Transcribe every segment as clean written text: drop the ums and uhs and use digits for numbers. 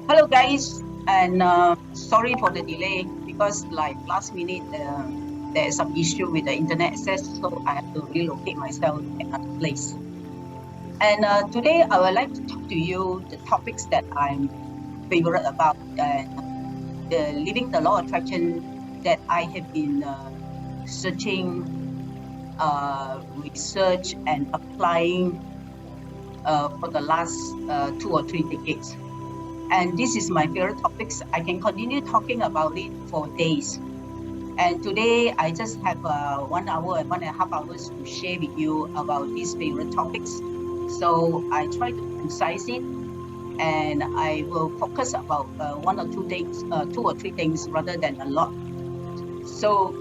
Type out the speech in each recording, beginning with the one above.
Hello guys, and sorry for the delay because like last minute there is some issue with the internet access, so I have to relocate myself to another place. And today I would like to talk to you the topics that I'm favorite about and the living the law of attraction that I have been searching, research and applying for the last 2 or 3 decades. And this is my favorite topics. I can continue talking about it for days. And today I just have 1 hour and 1.5 hours to share with you about these favorite topics. So I try to concise it, and I will focus about 2 or 3 things rather than a lot. So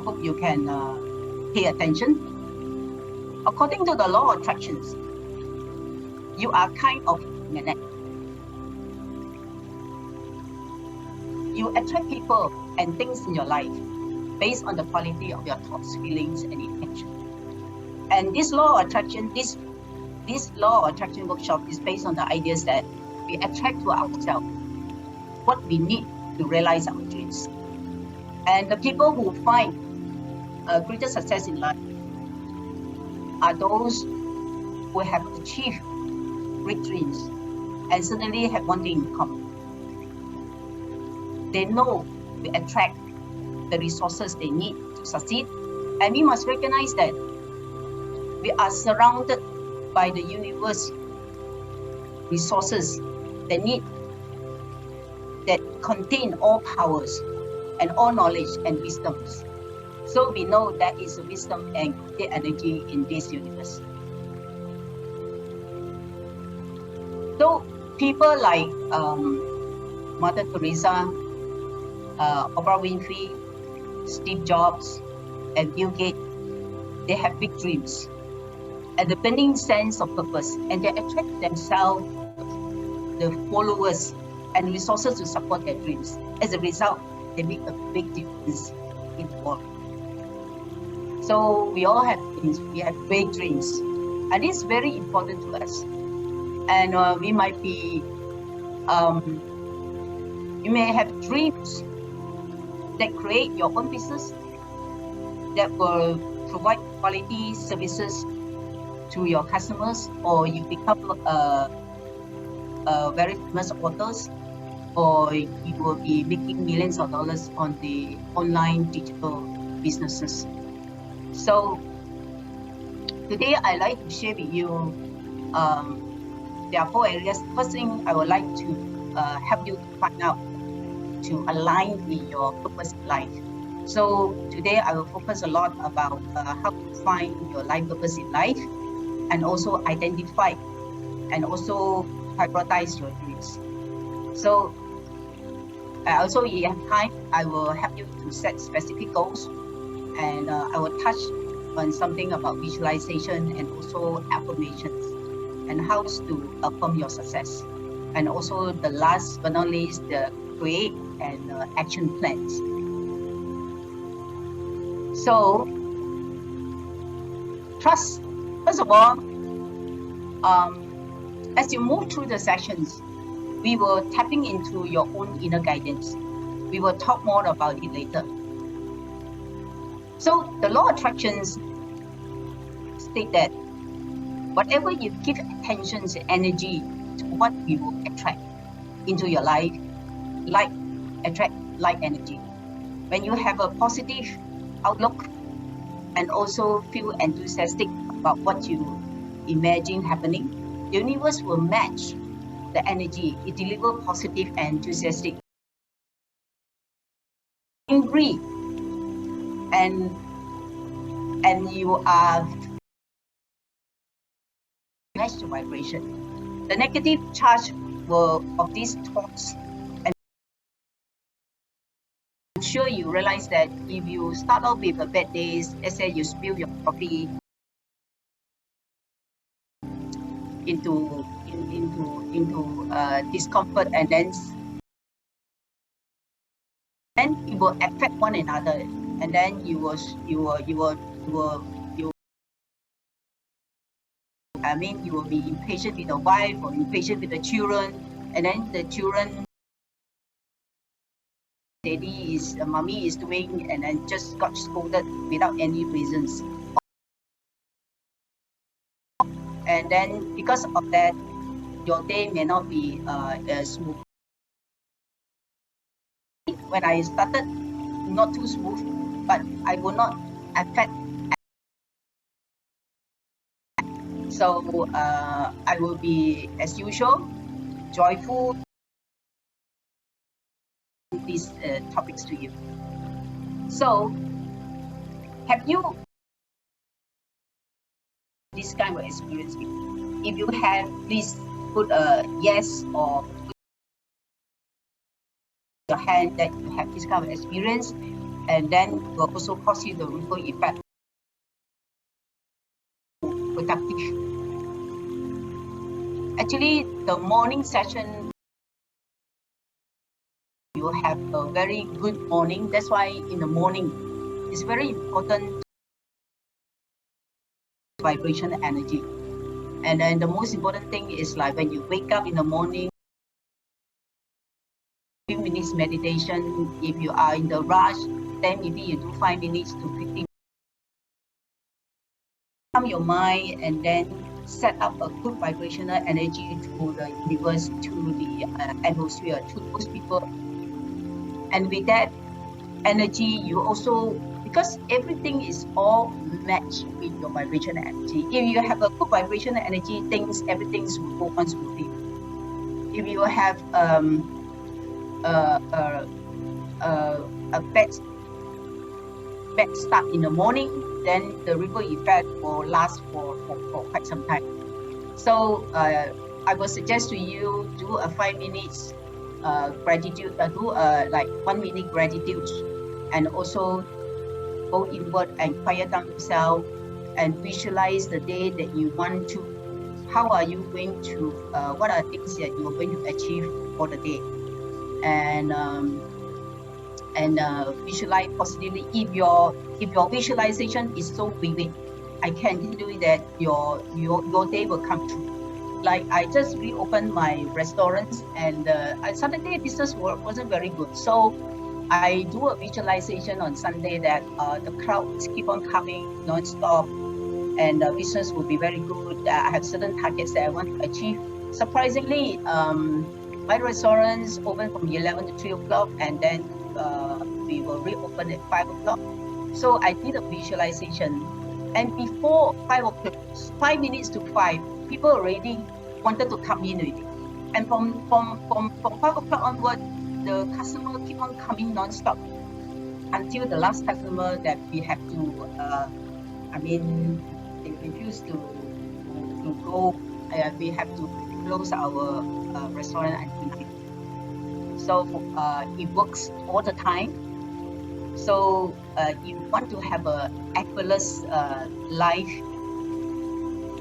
hope you can pay attention. According to the law of attractions, you are kind of magnet. You attract people and things in your life based on the quality of your thoughts, feelings, and intention. And this law of attraction, this law of attraction workshop is based on the ideas that we attract to ourselves what we need to realize our dreams. And the people who find greater success in life are those who have achieved great dreams and certainly have one thing in common. They know we attract the resources they need to succeed, and we must recognize that we are surrounded by the universe resources that contain all powers and all knowledge and wisdoms. So we know that is wisdom and creative energy in this universe. So people like Mother Teresa, Oprah Winfrey, Steve Jobs, and Bill Gates, they have big dreams and a burning sense of purpose, and they attract themselves the followers and resources to support their dreams. As a result, they make a big difference in the world. So we all have dreams, we have big dreams, and it's very important to us. And we might be, you may have dreams that create your own business that will provide quality services to your customers, or you become a very famous authors, or you will be making millions of dollars on the online digital businesses. So today I'd like to share with you, there are 4 areas. First thing I would like to help you to find out to align with your purpose in life. So today I will focus a lot about how to find your life purpose in life, and also identify and also prioritize your dreams. So also if you have time, I will help you to set specific goals, and I will touch on something about visualization and also affirmations and how to affirm your success. And also the last but not least, the create and action plans. So trust. First of all, as you move through the sessions, we will tapping into your own inner guidance. We will talk more about it later. So the law of attractions state that whatever you give attention and energy to, what you will attract into your life, like attract like energy. When you have a positive outlook and also feel enthusiastic about what you imagine happening, the universe will match the energy. It delivers positive and enthusiastic. Angry and you are match the vibration. The negative charge of these thoughts, and I'm sure you realize that if you start off with a bad day, let's say you spill your coffee into discomfort, and then it will affect one another, and then you will be impatient with the wife or impatient with the children, and then the children, mommy is doing, and then just got scolded without any reasons. And then because of that, your day may not be smooth. When I started, not too smooth, but I will not affect. So I will be, as usual, joyful these topics to you. So, have you this kind of experience? If you have, please put a yes or your hand that you have this kind of experience, and then will also cause you the ripple effect. Productive. Actually, the morning session, you have a very good morning. That's why in the morning, it's very important vibration energy. And then the most important thing is like when you wake up in the morning, few minutes meditation. If you are in the rush, then maybe you do 5 minutes to 15 minutes. Calm your mind and then set up a good vibrational energy to the universe, to the atmosphere, to those people. And with that energy, you also, because everything is all matched with your vibrational energy. If you have a good vibrational energy, everything will go on smoothly. If you have a bad start in the morning, then the ripple effect will last for quite some time. So I will suggest to you do a 5 minutes gratitude, do like 1 minute gratitude, and also go inward and quiet down yourself and visualize the day that you want to. How are you going to? What are things that you are going to achieve for the day? And visualize positively. If your visualization is so vivid, I can tell you that your day will come true. Like I just reopened my restaurants, and Saturday business wasn't very good, so I do a visualization on Sunday that the crowds keep on coming non-stop, and the business will be very good. I have certain targets that I want to achieve. Surprisingly, my restaurants open from 11 to 3 o'clock, and then we will reopen at 5 o'clock. So I did a visualization, and before 5 o'clock, 5 minutes to 5, people already wanted to come in already. And from 5 o'clock onward, the customer keep on coming non-stop until the last customer that we have to, they refuse to go. We have to close our restaurant until night. So it works all the time. So you want to have a effortless life.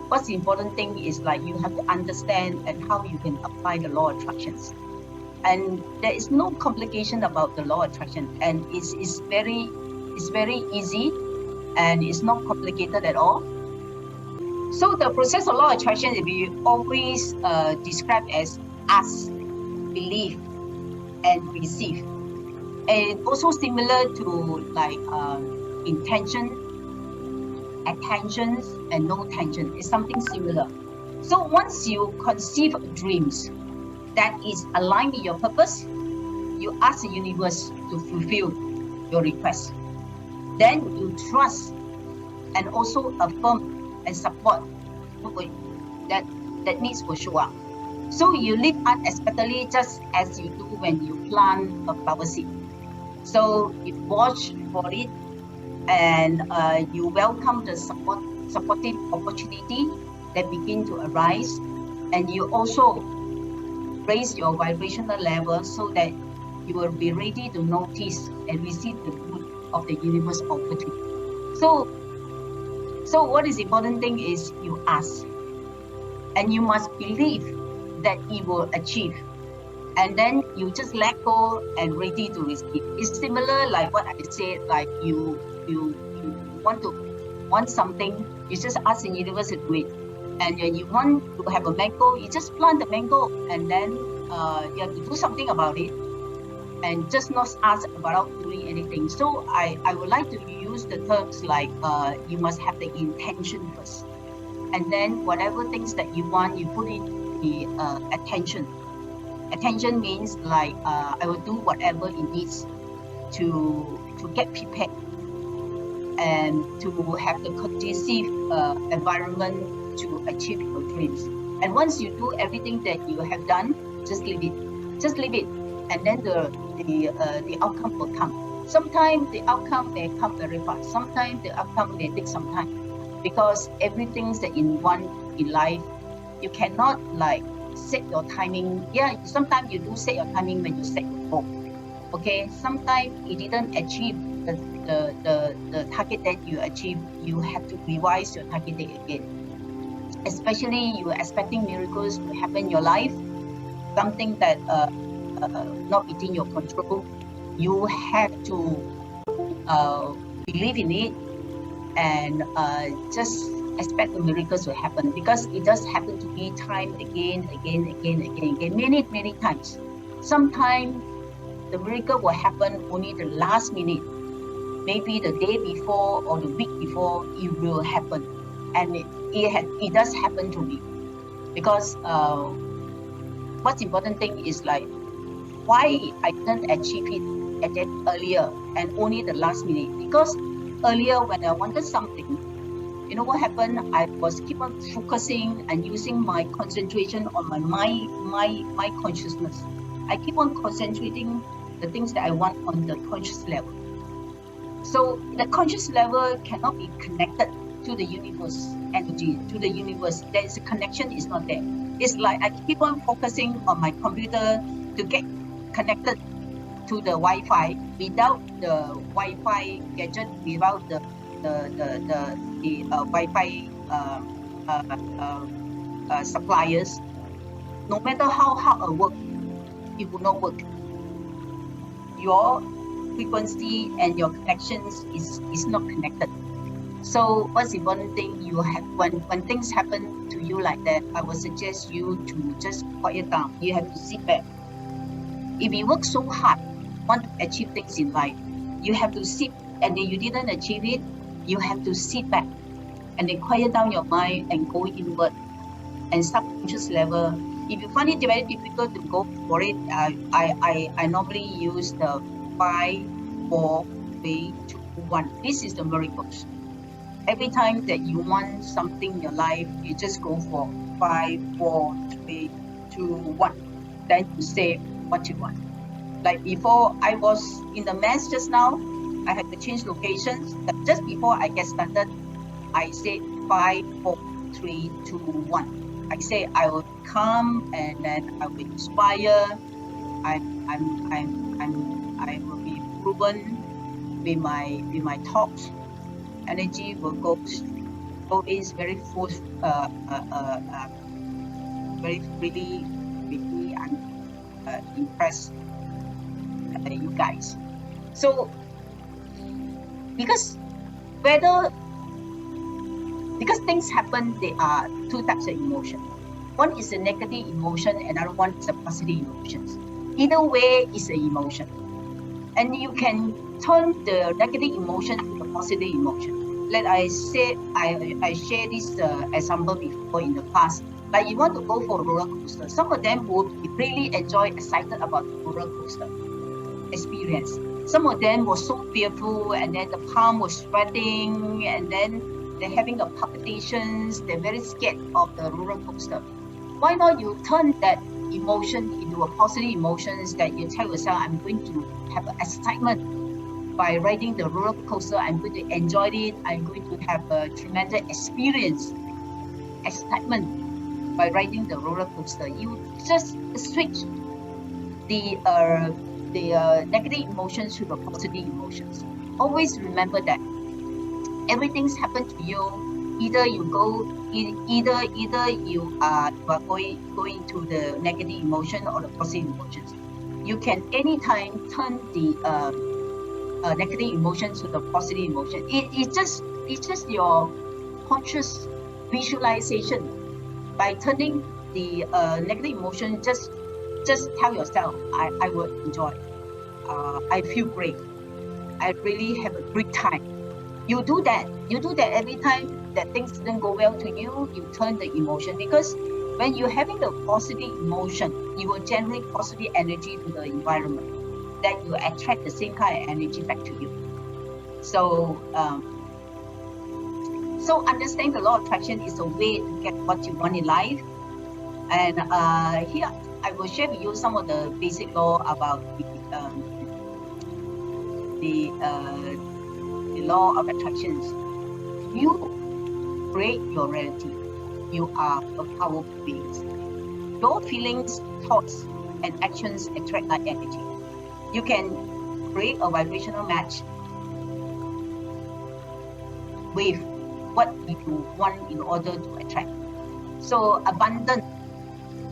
What's the important thing is like you have to understand and how you can apply the law of attractions. And there is no complication about the law of attraction, and it's very easy, and it's not complicated at all. So the process of law of attraction will be always described as ask, believe, and receive. And also similar to like intention, attention, and no tension. It's something similar. So once you conceive dreams that is aligned with your purpose, you ask the universe to fulfill your request. Then you trust and also affirm and support that needs will show up. So you live unexpectedly, just as you do when you plant a flower seed. So you watch for it, and you welcome the supportive opportunity that begin to arise, and you also raise your vibrational level so that you will be ready to notice and receive the good of the universe opportunity. So what is important thing is you ask, and you must believe that it will achieve, and then you just let go and ready to receive. It's similar like what I said, like you want something, you just ask the universe to do it. And when you want to have a mango, you just plant the mango, and then you have to do something about it, and just not ask about doing anything. So I would like to use the terms like you must have the intention first, and then whatever things that you want, you put in the attention. Attention means like I will do whatever it needs to get prepared and to have the conducive environment to achieve your dreams. And once you do everything that you have done, just leave it. Just leave it, and then the outcome will come. Sometimes the outcome may come very fast. Sometimes the outcome may take some time, because everything that in life, you cannot like set your timing. Yeah, sometimes you do set your timing when you set your goal. Okay, sometimes you didn't achieve the target that you achieve. You have to revise your target date again. Especially you are expecting miracles to happen in your life, something that not within your control. You have to believe in it and just expect the miracles will happen, because it does happen to be time again, many times. Sometimes the miracle will happen only the last minute, maybe the day before or the week before it will happen, and it does happen to me, because what's important thing is like why I didn't achieve it at that earlier and only the last minute. Because earlier when I wanted something, you know what happened? I was keep on focusing and using my concentration on my consciousness. I keep on concentrating the things that I want on the conscious level. So the conscious level cannot be connected to the universe energy, to the universe. There is a connection, is not there. It's like I keep on focusing on my computer to get connected to the Wi-Fi. Without the Wi-Fi gadget, without the Wi-Fi suppliers, no matter how hard I work, it will not work. Your frequency and your connections is not connected. So what's the important thing you have when things happen to you like that, I would suggest you to just quiet down. You have to sit back. If you work so hard, want to achieve things in life, you have to sit, and then you didn't achieve it, you have to sit back and then quiet down your mind and go inward and subconscious level. If you find it very difficult to go for it, I normally use the 5, 4, 3, 2, 1. This is the miracles. Every time that you want something in your life, you just go for 5, 4, 3, 2, 1. Then you say what you want. Like before, I was in the mess just now. I had to change locations. But just before I get started, I said 5, 4, 3, 2, 1. I say I will come, and then I will inspire. I will be proven with my talks. Energy will go always very force, very freely with me. I'm impressed you guys. So because things happen, there are two types of emotion. One is a negative emotion, another one is a positive emotions. Either way is an emotion, and you can turn the negative emotion to a positive emotion. Like I said, I share this example before in the past. Like you want to go for a roller coaster. Some of them would really excited about the roller coaster experience. Some of them were so fearful, and then the palm was sweating, and then they're having a palpitations. They're very scared of the roller coaster. Why not you turn that emotion into a positive emotions, that you tell yourself, I'm going to have an excitement by riding the roller coaster. I'm going to enjoy it. I'm going to have a tremendous experience, excitement by riding the roller coaster. You just switch the negative emotions to the positive emotions. Always remember that everything's happened to you. Either you are going to the negative emotion or the positive emotions. You can anytime turn the negative emotions to the positive emotion. It's just your conscious visualization. By turning the negative emotion, just just tell yourself, I will enjoy. I feel great. I really have a great time. You do that. You do that every time that things didn't go well to you, you turn the emotion, because when you're having a positive emotion, you will generate positive energy to the environment, that you attract the same kind of energy back to you. So understanding the law of attraction is a way to get what you want in life. And here I will share with you some of the basic law about the law of attractions. You create your reality. You are a powerful being. Your feelings, thoughts, and actions attract that energy. You can create a vibrational match with what you want in order to attract. So abundance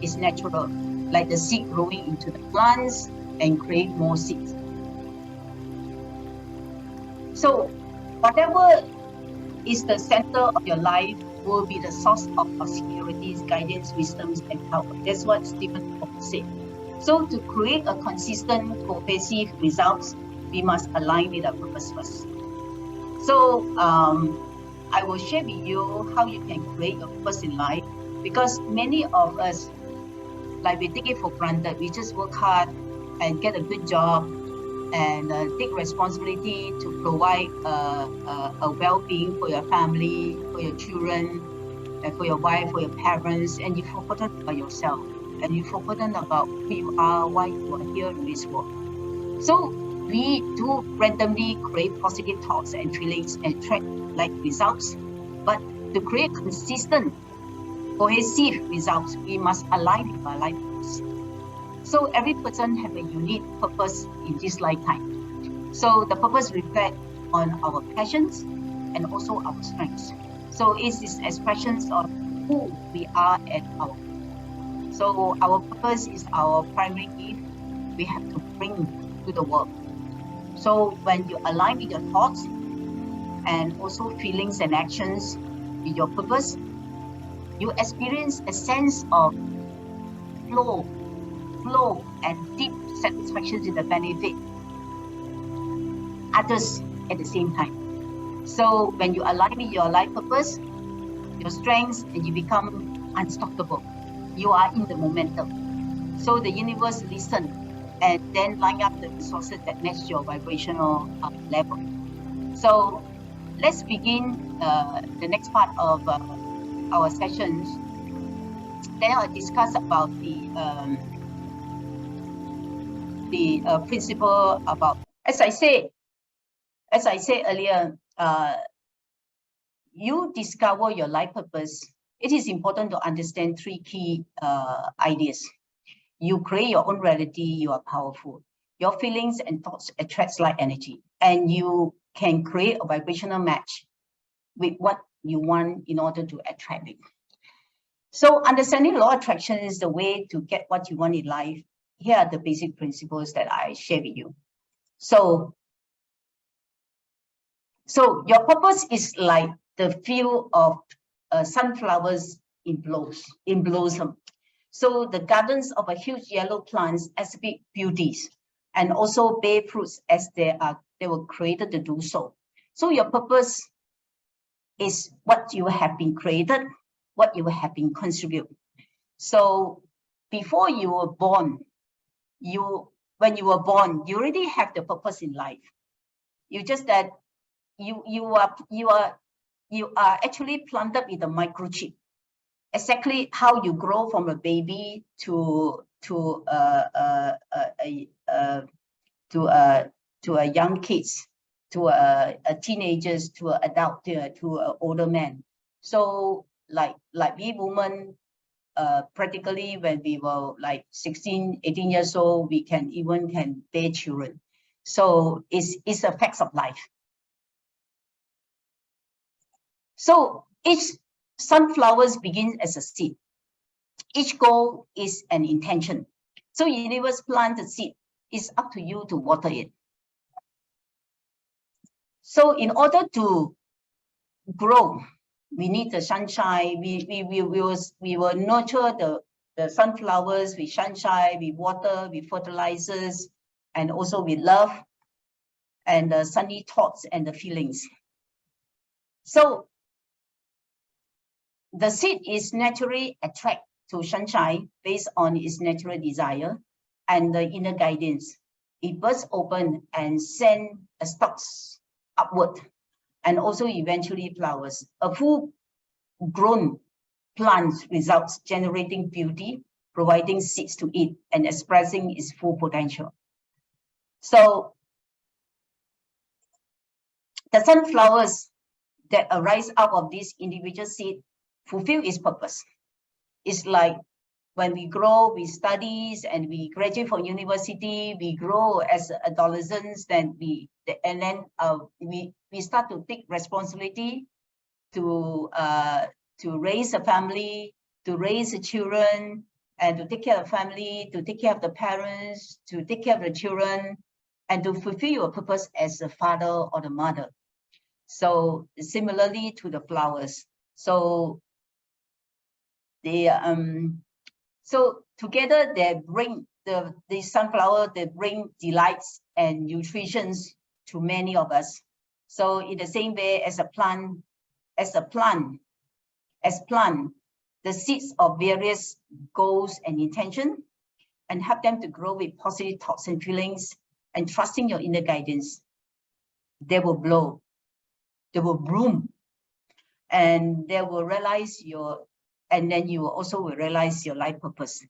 is natural, like the seed growing into the plants and create more seeds. So whatever is the center of your life will be the source of securities, guidance, wisdoms, and power. That's what Stephen Covey said. So to create a consistent, cohesive results, we must align with our purpose first. So I will share with you how you can create your purpose in life, because many of us, like, we take it for granted. We just work hard and get a good job and take responsibility to provide a well-being for your family, for your children, and for your wife, for your parents, and you've forgotten about yourself, and you've forgotten about who you are, why you are here in this world. So we do randomly create positive thoughts and feelings and track like results, but to create consistent, cohesive results, we must align with our life purpose. So every person have a unique purpose in this lifetime. So the purpose reflects on our passions and also our strengths. So it is expressions of who we are at our. So our purpose is our primary gift we have to bring to the world. So when you align with your thoughts and also feelings and actions with your purpose, you experience a sense of flow and deep satisfaction in the benefit others at the same time. So when you align with your life purpose, your strengths, and you become unstoppable, you are in the momentum. So the universe listens and then line up the resources that match your vibrational level. So let's begin the next part of our sessions. Then I'll discuss about the principle about, as I said earlier, you discover your life purpose. It is important to understand three key ideas. You create your own reality. You are powerful. Your feelings and thoughts attract light energy, and you can create a vibrational match with what you want in order to attract it. So understanding law of attraction is the way to get what you want in life. Here are the basic principles that I share with you. So your purpose is like the field of sunflowers in blossom. So the gardens of a huge yellow plants exhibit beauties, and also bear fruits as they were created to do so. So your purpose is what you have been created, what you have been contribute. So before you were born, when you were born, you already have the purpose in life. You just that you are actually planted with a microchip. Exactly how you grow from a baby to a young kids, to a teenagers, to an adult, to an older man. So like we women, practically when we were like 16, 18 years old, we can bear children. So it's a fact of life. So each sunflowers begins as a seed. Each goal is an intention. So universe plant the seed. It's up to you to water it. So in order to grow, we need the sunshine. We will nurture the sunflowers with sunshine, with water, with fertilizers, and also with love and the sunny thoughts and the feelings. So the seed is naturally attracted to sunshine based on its natural desire and the inner guidance. It bursts open and sends stalks upward, and also eventually flowers. A full-grown plant results generating beauty, providing seeds to eat, and expressing its full potential. So the sunflowers that arise out of this individual seed fulfill its purpose. It's like when we grow, we study and we graduate from university, we grow as adolescents, then we start to take responsibility to raise a family, to raise the children, and to take care of the family, to take care of the parents, to take care of the children, and to fulfill your purpose as a father or the mother. So similarly to the flowers. So they so together they bring the sunflower, they bring delights and nutrition to many of us. So in the same way as plant, the seeds of various goals and intention, and help them to grow with positive thoughts and feelings and trusting your inner guidance. They will blow, they will bloom, and they will realize and then you also will realize your life purpose.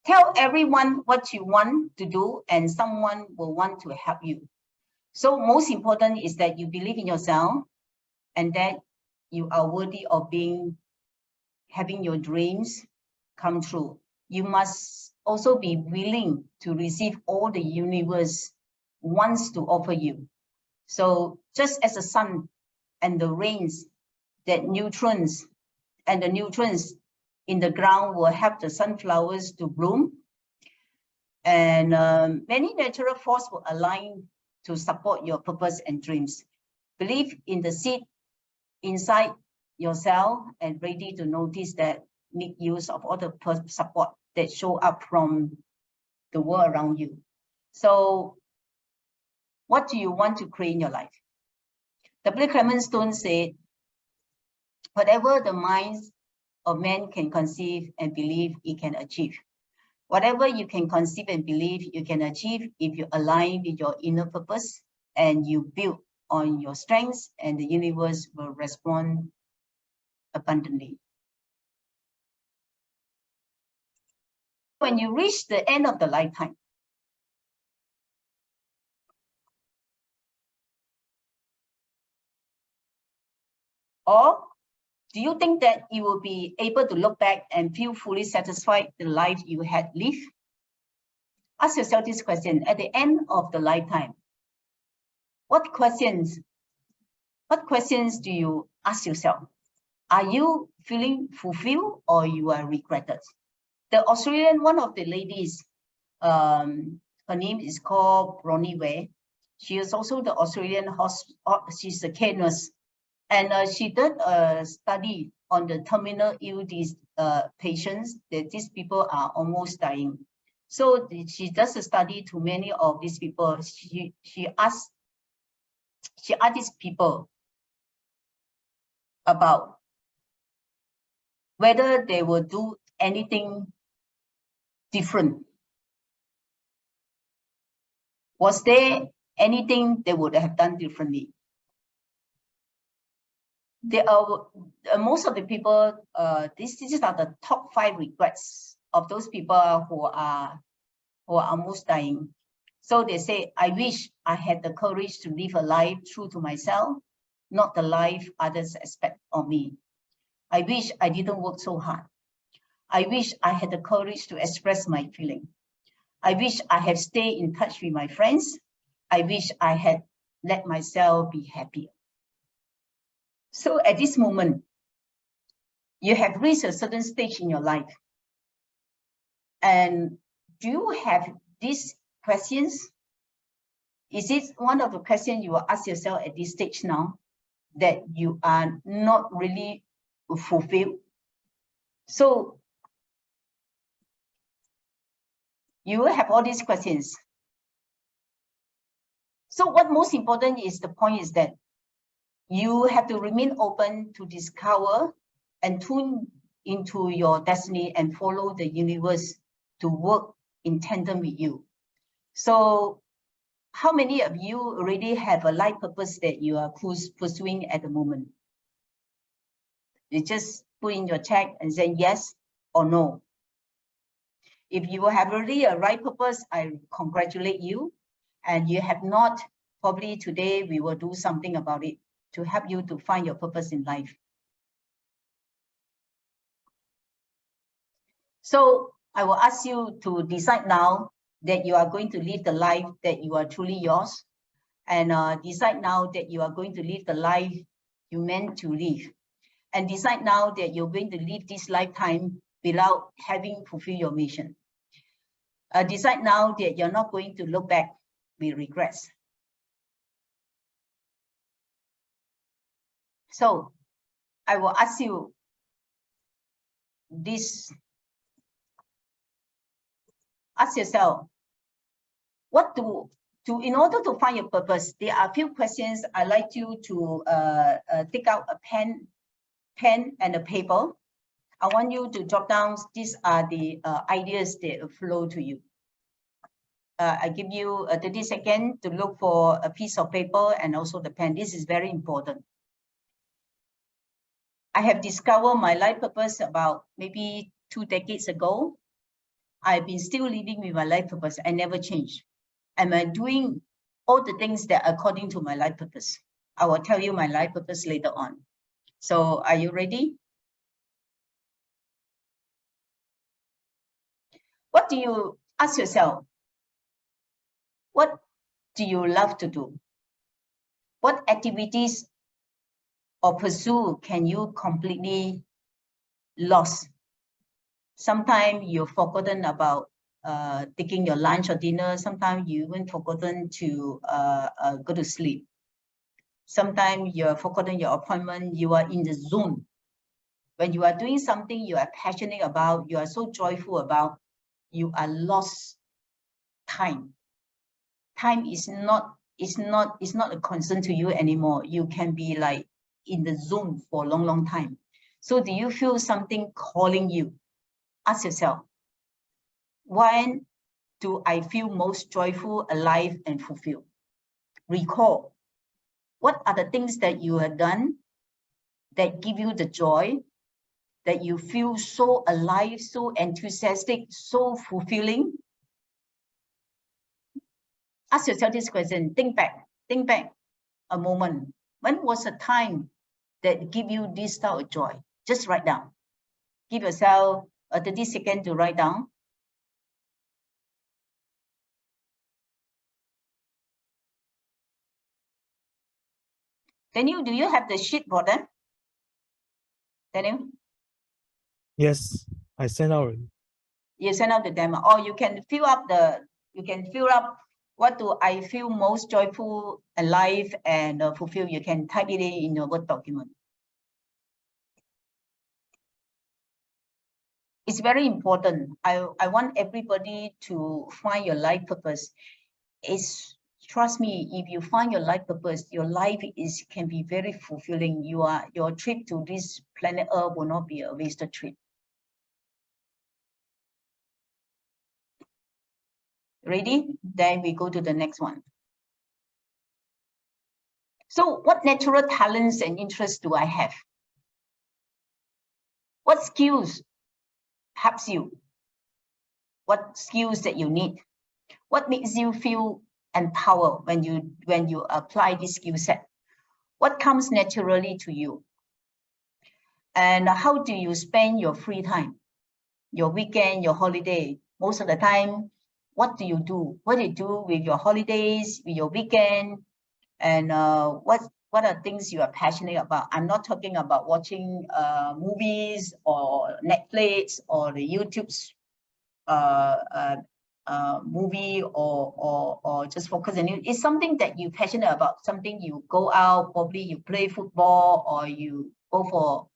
Tell everyone what you want to do, and someone will want to help you. So most important is that you believe in yourself and that you are worthy of having your dreams come true. You must also be willing to receive all the universe wants to offer you. So just as the sun and the rains, that nutrients in the ground will help the sunflowers to bloom, and many natural forces will align to support your purpose and dreams. Believe in the seed inside yourself and ready to notice that, make use of all the support that show up from the world around you. So what do you want to create in your life? W. Clement Stone said, whatever the minds of man can conceive and believe, it can achieve. Whatever you can conceive and believe, you can achieve if you align with your inner purpose and you build on your strengths, and the universe will respond abundantly. When you reach the end of the lifetime, or do you think that you will be able to look back and feel fully satisfied the life you had lived? Ask yourself this question at the end of the lifetime. What questions do you ask yourself? Are you feeling fulfilled or you are regretted? The Australian, one of the ladies, her name is called Bronnie Ware. She is also the Australian she's a care nurse. And she did a study on the terminal ill patients, that these people are almost dying. So she does a study to many of these people. She asked these people about whether they will do anything different. Was there anything they would have done differently? There are most of the people, these are the top 5 regrets of those people who are almost dying. So they say, I wish I had the courage to live a life true to myself, not the life others expect of me. I wish I didn't work so hard. I wish I had the courage to express my feeling. I wish I had stayed in touch with my friends. I wish I had let myself be happier. So at this moment, you have reached a certain stage in your life. And do you have these questions? Is it one of the questions you will ask yourself at this stage now, that you are not really fulfilled? So You have all these questions. So what most important is the point is that you have to remain open to discover and tune into your destiny and follow the universe to work in tandem with you. So how many of you already have a life purpose that you are pursuing at the moment? You just put in your check and say yes or no. If you have already a right purpose, I congratulate you. And you have not, probably today we will do something about it to help you to find your purpose in life. So I will ask you to decide now that you are going to live the life that you are truly yours, and decide now that you are going to live the life you meant to live, and decide now that you're going to live this lifetime without having fulfilled your mission. Decide now that you're not going to look back with regrets. So I will ask you this. Ask yourself, in order to find your purpose, there are a few questions I'd like you to take out a pen and a paper. I want you to jot down, these are the ideas that flow to you. I give you 30 seconds to look for a piece of paper and also the pen. This is very important. I have discovered my life purpose about maybe 2 decades ago. I've been still living with my life purpose. I never changed. Am I doing all the things that are according to my life purpose? I will tell you my life purpose later on. So are you ready? What do you ask yourself? What do you love to do? What activities or pursue can you completely lost? Sometimes you've forgotten about taking your lunch or dinner. Sometimes you even forgotten to go to sleep. Sometimes you've forgotten your appointment. You are in the zone. When you are doing something you are passionate about, you are so joyful about, you are lost time. Time is not a concern to you anymore. You can be like in the zone for a long time. So do you feel something calling you? Ask yourself, when do I feel most joyful, alive, and fulfilled? Recall, what are the things that you have done that give you the joy, that you feel so alive, so enthusiastic, so fulfilling? Ask yourself this question, think back a moment. When was a time that give you this type of joy? Just write down. Give yourself a 30 seconds to write down. Daniel, do you have the sheet for them? Daniel? Yes, I sent out. You send out the demo, or you can fill up what do I feel most joyful, alive, and fulfilled. You can type it in your Word document. It's very important. I want everybody to find your life purpose. Trust me, if you find your life purpose, your life can be very fulfilling. Your trip to this planet Earth will not be a wasted trip. Ready? Then we go to the next one. So what natural talents and interests do I have? What skills helps you? What skills that you need? What makes you feel empowered when you apply this skill set? What comes naturally to you? And how do you spend your free time, your weekend, your holiday? Most of the time, what do you do? What do you do with your holidays, with your weekend? And what are things you are passionate about? I'm not talking about watching movies or Netflix or the YouTube's movie or just focus on it. It's something that you're passionate about, something you go out, probably you play football, or you go for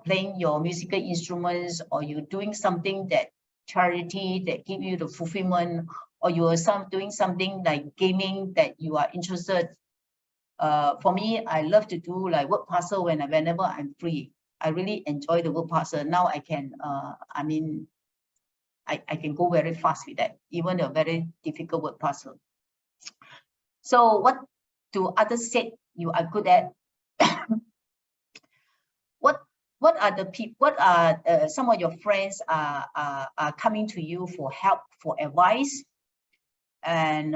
playing your musical instruments, or you're doing something that charity that give you the fulfillment, or you are doing something like gaming that you are interested. For me, I love to do like word puzzle whenever I'm free. I really enjoy the word puzzle. Now I can, I mean, I can go very fast with that, even a very difficult word puzzle. So what do others say you are good at? What are the people? What are some of your friends are coming to you for help, for advice? And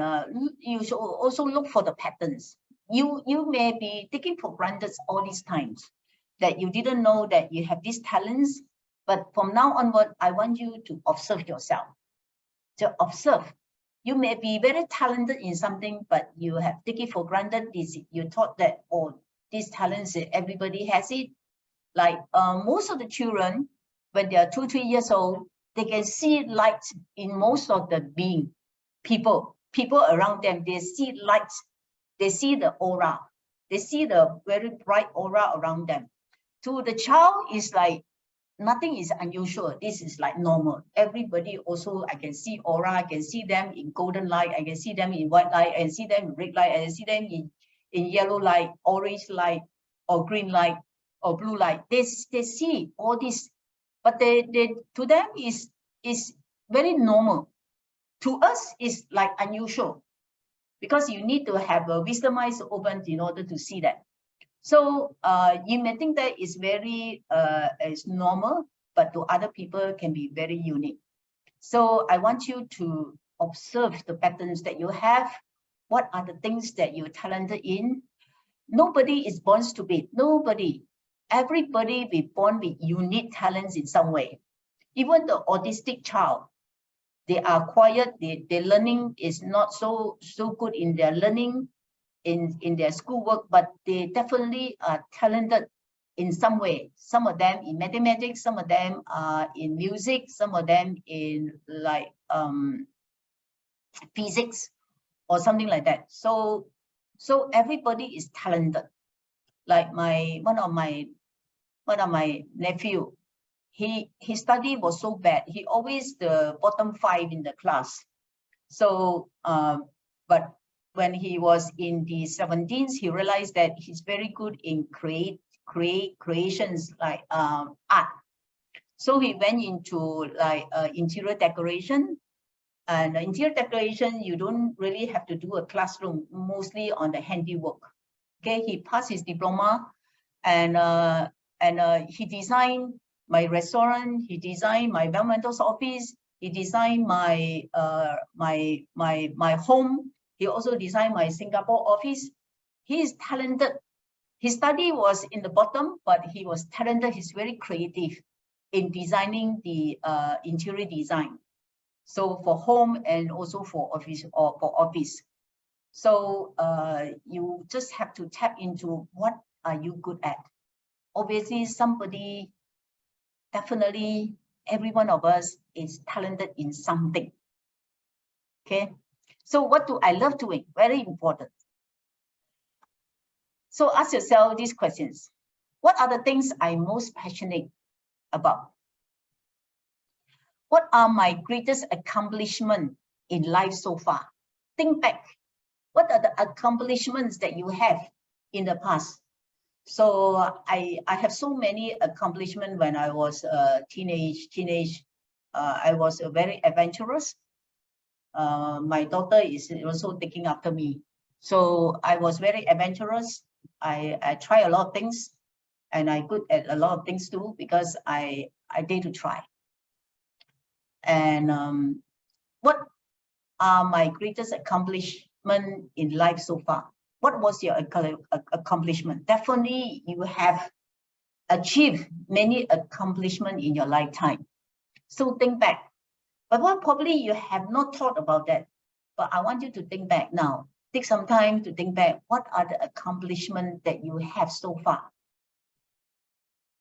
you should also look for the patterns. You may be taking for granted all these times that you didn't know that you have these talents, but from now onward, I want you to observe yourself. To observe. You may be very talented in something, but you have taken for granted this. You thought that, oh, these talents, everybody has it. Like most of the children, when they are 2-3 years old, they can see light in most of the people around them. They see light, they see the aura, they see the very bright aura around them. To the child, is like nothing is unusual. This is like normal. Everybody also, I can see aura, I can see them in golden light, I can see them in white light, I can see them in red light, I can see them in yellow light, orange light, or green light, or blue light. They see all this, but to them is very normal. To us, is like unusual, because you need to have a wisdom eyes open in order to see that. So you may think that is very is normal, but to other people can be very unique. So I want you to observe the patterns that you have. What are the things that you're talented in? Nobody is born stupid. Nobody. Everybody be born with unique talents in some way. Even the autistic child, they are quiet. Their learning is not so good in their learning, in their schoolwork, but they definitely are talented in some way. Some of them in mathematics, some of them are in music, some of them in like physics or something like that. So everybody is talented. Like one of my nephew, his study was so bad. He always the bottom 5 in the class. So but when he was in the 17s, he realized that he's very good in creations like art. So he went into like interior decoration. And interior decoration, you don't really have to do a classroom, mostly on the handiwork. Okay, he passed his diploma, and he designed my restaurant. He designed my environmental office. He designed my my home. He also designed my Singapore office. He is talented. His study was in the bottom, but he was talented. He's very creative in designing the interior design. So for home and also for office or for office. So you just have to tap into what are you good at. Obviously, somebody, definitely every one of us is talented in something. Okay, so what do I love doing? Very important. So ask yourself these questions. What are the things I'm most passionate about? What are my greatest accomplishments in life so far? Think back. What are the accomplishments that you have in the past? So I have so many accomplishments when I was a teenage. I was very adventurous. My daughter is also taking after me. So I was very adventurous. I try a lot of things, and I'm good at a lot of things too, because I dare to try. And what are my greatest accomplishment in life so far? What was your accomplishment? Definitely you have achieved many accomplishments in your lifetime. So think back. But what probably you have not thought about that. But I want you to think back now. Take some time to think back. What are the accomplishments that you have so far?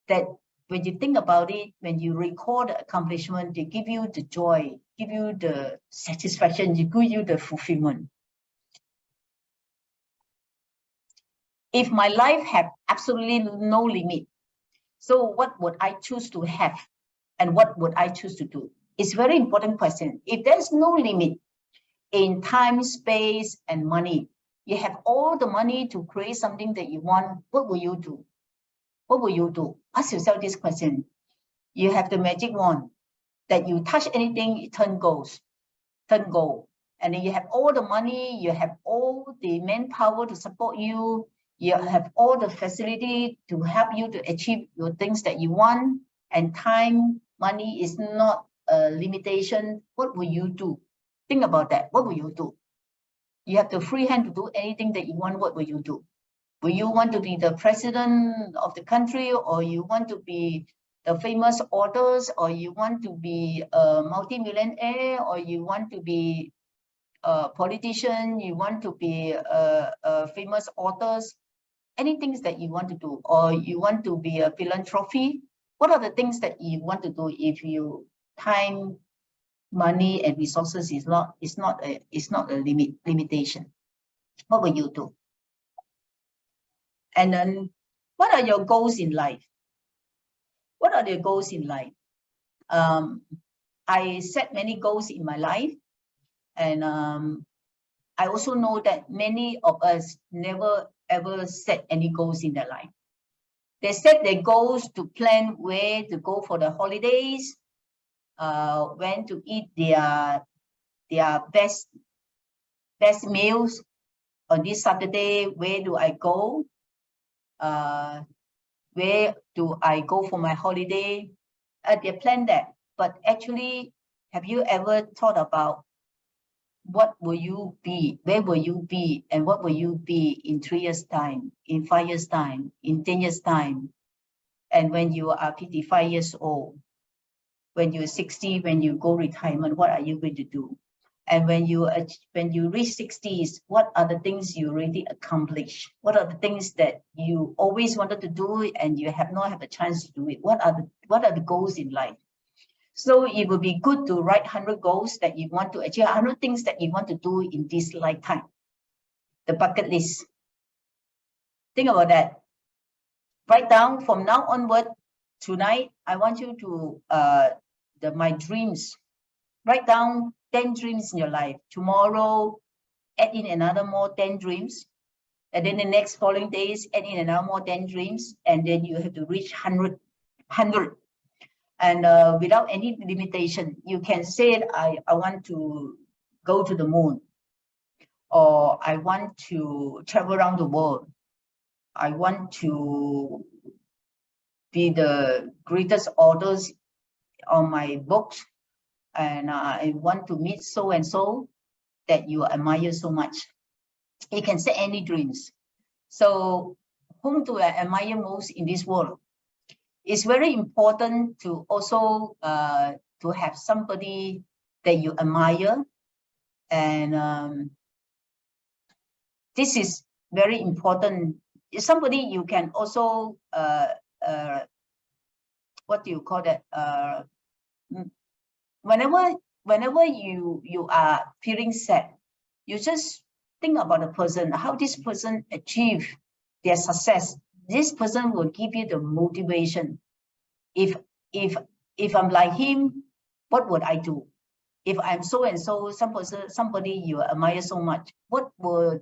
That when you think about it, when you recall the accomplishment, they give you the joy, give you the satisfaction, they give you the fulfillment. If my life had absolutely no limit, so what would I choose to have? And what would I choose to do? It's very important question. If there's no limit in time, space, and money, you have all the money to create something that you want, what will you do? What will you do? Ask yourself this question. You have the magic wand that you touch anything, it turn gold. And then you have all the money, you have all the manpower to support you, you have all the facility to help you to achieve your things that you want, and time, money is not a limitation. What will you do? Think about that. What will you do? You have the free hand to do anything that you want. What will you do? Will you want to be the president of the country, or you want to be the famous authors, or you want to be a multi-millionaire, or you want to be a politician, you want to be a famous authors, anything that you want to do, or you want to be a philanthropy? What are the things that you want to do if you time, money, and resources is not a limitation? What will you do? And then, what are your goals in life? What are the goals in life? I set many goals in my life, and I also know that many of us never ever set any goals in their life. They set their goals to plan where to go for the holidays, when to eat their best meals on this Saturday. Where do I go? Where do I go for my holiday? They plan that, but actually, have you ever thought about what will you be, where will you be, and what will you be in 3 years' time, in 5 years' time, in 10 years' time? And when you are 55 years old, when you're 60, when you go retirement, what are you going to do? And when you reach 60s, what are the things you already accomplished? What are the things that you always wanted to do and you have not had a chance to do it? What are the goals in life? So it would be good to write 100 goals that you want to achieve, 100 things that you want to do in this lifetime. The bucket list. Think about that. Write down from now onward. Tonight, I want you to my dreams. Write down 10 dreams in your life. Tomorrow, add in another more 10 dreams. And then the next following days, add in another more 10 dreams. And then you have to reach 100. And without any limitation, you can say, I want to go to the moon, or I want to travel around the world. I want to be the greatest authors on my books, and I want to meet so and so that you admire so much. You can set any dreams. So whom do I admire most in this world? It's very important to also to have somebody that you admire, and this is very important. It's somebody you can also what do you call that? Whenever you are feeling sad, you just think about the person, how this person achieved their success. This person will give you the motivation. If I'm like him, what would I do? If I'm so and so, somebody you admire so much, what would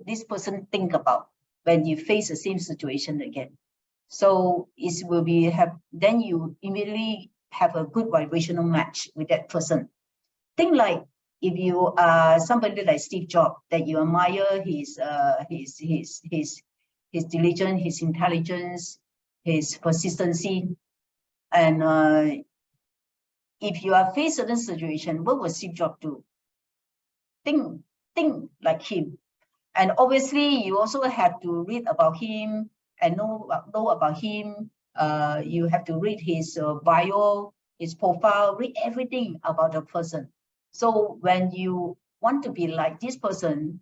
this person think about when you face the same situation again? So it will be then you immediately have a good vibrational match with that person. Think like if you are somebody like Steve Jobs, that you admire his diligence, his intelligence, his persistency, and if you are faced certain situation, what would Steve Jobs do? Think like him. And obviously, you also have to read about him and know about him. You have to read his bio, his profile, read everything about the person. So when you want to be like this person,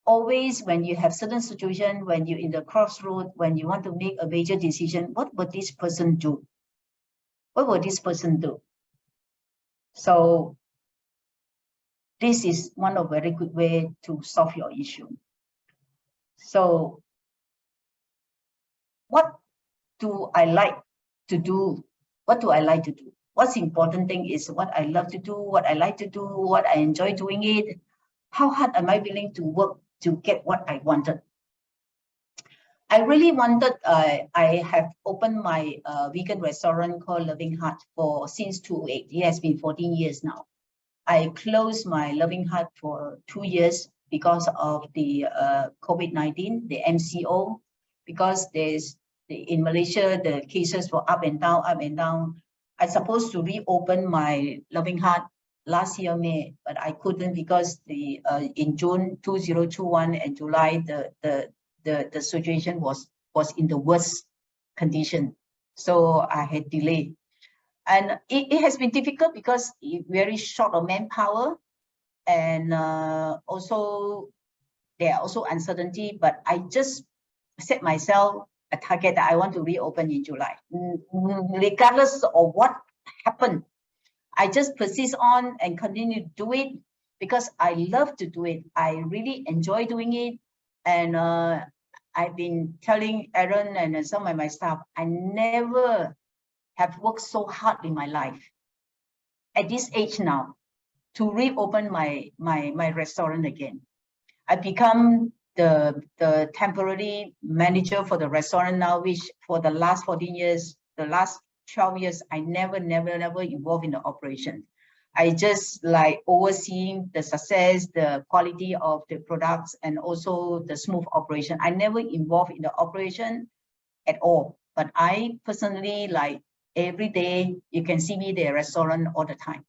always when you have certain situation, when you're in the crossroad, when you want to make a major decision, what would this person do? What would this person do? So this is one of very good way to solve your issue. So what do I like to do? What do I like to do? what's the important thing is what I love to do, what I like to do, what I enjoy doing it. How hard am I willing to work to get what I wanted? I really wanted, I have opened my vegan restaurant called Loving Heart since 2008. It has been 14 years now. I closed my Loving Heart for 2 years because of the COVID-19, the MCO, because in Malaysia, the cases were up and down, up and down. I supposed to reopen my Loving Heart last year, May, but I couldn't because in June 2021 and July, the situation was in the worst condition. So I had delay. And it has been difficult because very short of manpower, and also there are also uncertainty, but I just set myself a target that I want to reopen in July. Regardless of what happened, I just persist on and continue to do it because I love to do it. I really enjoy doing it. And I've been telling Aaron and some of my staff, I never have worked so hard in my life at this age now to reopen my restaurant again. I become the temporary manager for the restaurant now, which for the last 14 years, the last 12 years, I never involved in the operation. I just like overseeing the success, the quality of the products, and also the smooth operation. I never involved in the operation at all. But I personally, like every day, you can see me at the restaurant all the time.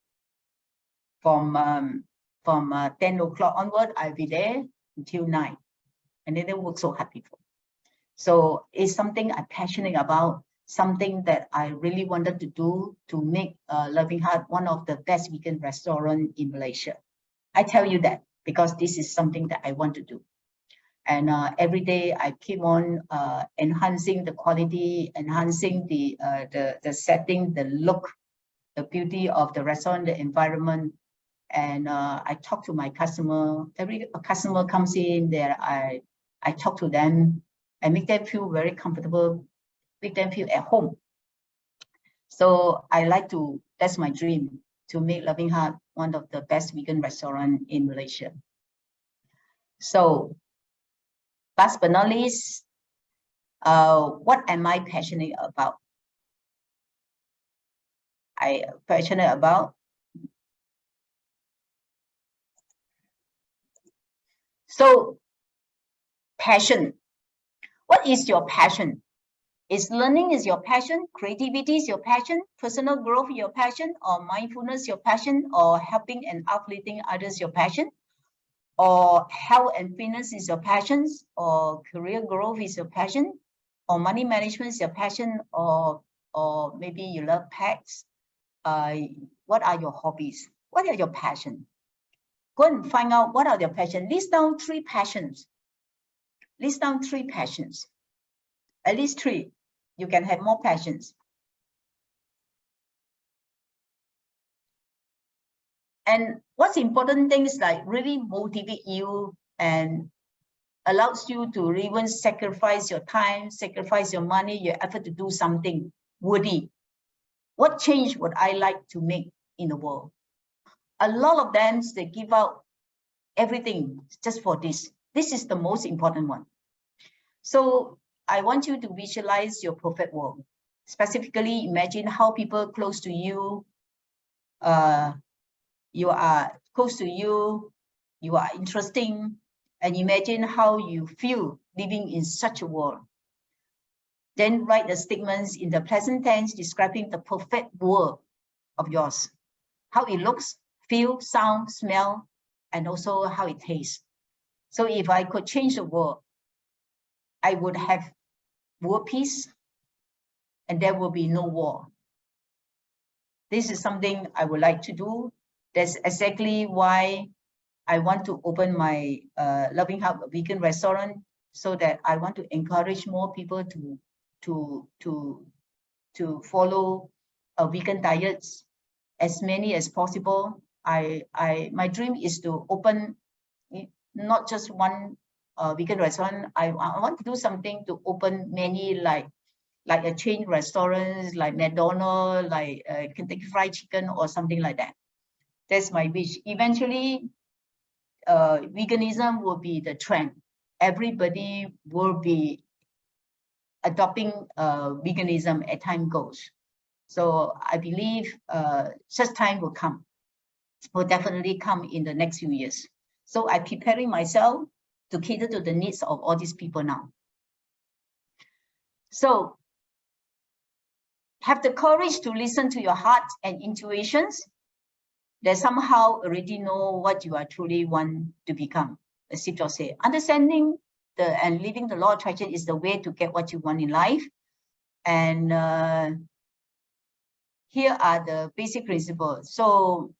From 10 o'clock onward, I'll be there until 9. And then they work so hard before. So it's something I'm passionate about, something that I really wanted to do to make Loving Heart one of the best vegan restaurants in Malaysia. I tell you that because this is something that I want to do. And every day I keep on enhancing the quality, enhancing the setting, the look, the beauty of the restaurant, the environment. And I talk to my customer. Every customer comes in there, I talk to them and make them feel very comfortable, make them feel at home. So I like to, that's my dream, to make Loving Heart one of the best vegan restaurants in Malaysia. So last but not least, what am I passionate about? So passion. What is your passion? Is learning is your passion? Creativity is your passion? Personal growth your passion? Or mindfulness your passion? Or helping and uplifting others your passion? Or health and fitness is your passion? Or career growth is your passion? Or money management is your passion? Or maybe you love pets? What are your hobbies? What are your passions? Go and find out what are your passions. List down 3 passions. List down 3 passions. At least 3. You can have more passions. And what's important things like really motivate you and allows you to even sacrifice your time, sacrifice your money, your effort to do something worthy. What change would I like to make in the world? A lot of them, they give out everything just for this. This is the most important one. So I want you to visualize your perfect world. Specifically, imagine how people close to you, you are close to you, you are interesting, and imagine how you feel living in such a world. Then write the statements in the present tense describing the perfect world of yours. How it looks, feel, sound, smell, and also how it tastes. So if I could change the world, I would have world peace and there will be no war. This is something I would like to do. That's exactly why I want to open my Loving Heart vegan restaurant, so that I want to encourage more people to follow vegan diets, as many as possible. My dream is to open not just one vegan restaurant. I want to do something to open many, like like a chain restaurants, like McDonald's, like Kentucky Fried Chicken or something like that. That's my wish. Eventually, veganism will be the trend. Everybody will be adopting veganism as time goes. So I believe such time will come, will definitely come in the next few years. So I'm preparing myself to cater to the needs of all these people now. So have the courage to listen to your heart and intuitions that somehow already know what you are truly want to become. As Steve Jobs said, understanding and living the law of attraction is the way to get what you want in life. And here are the basic principles. So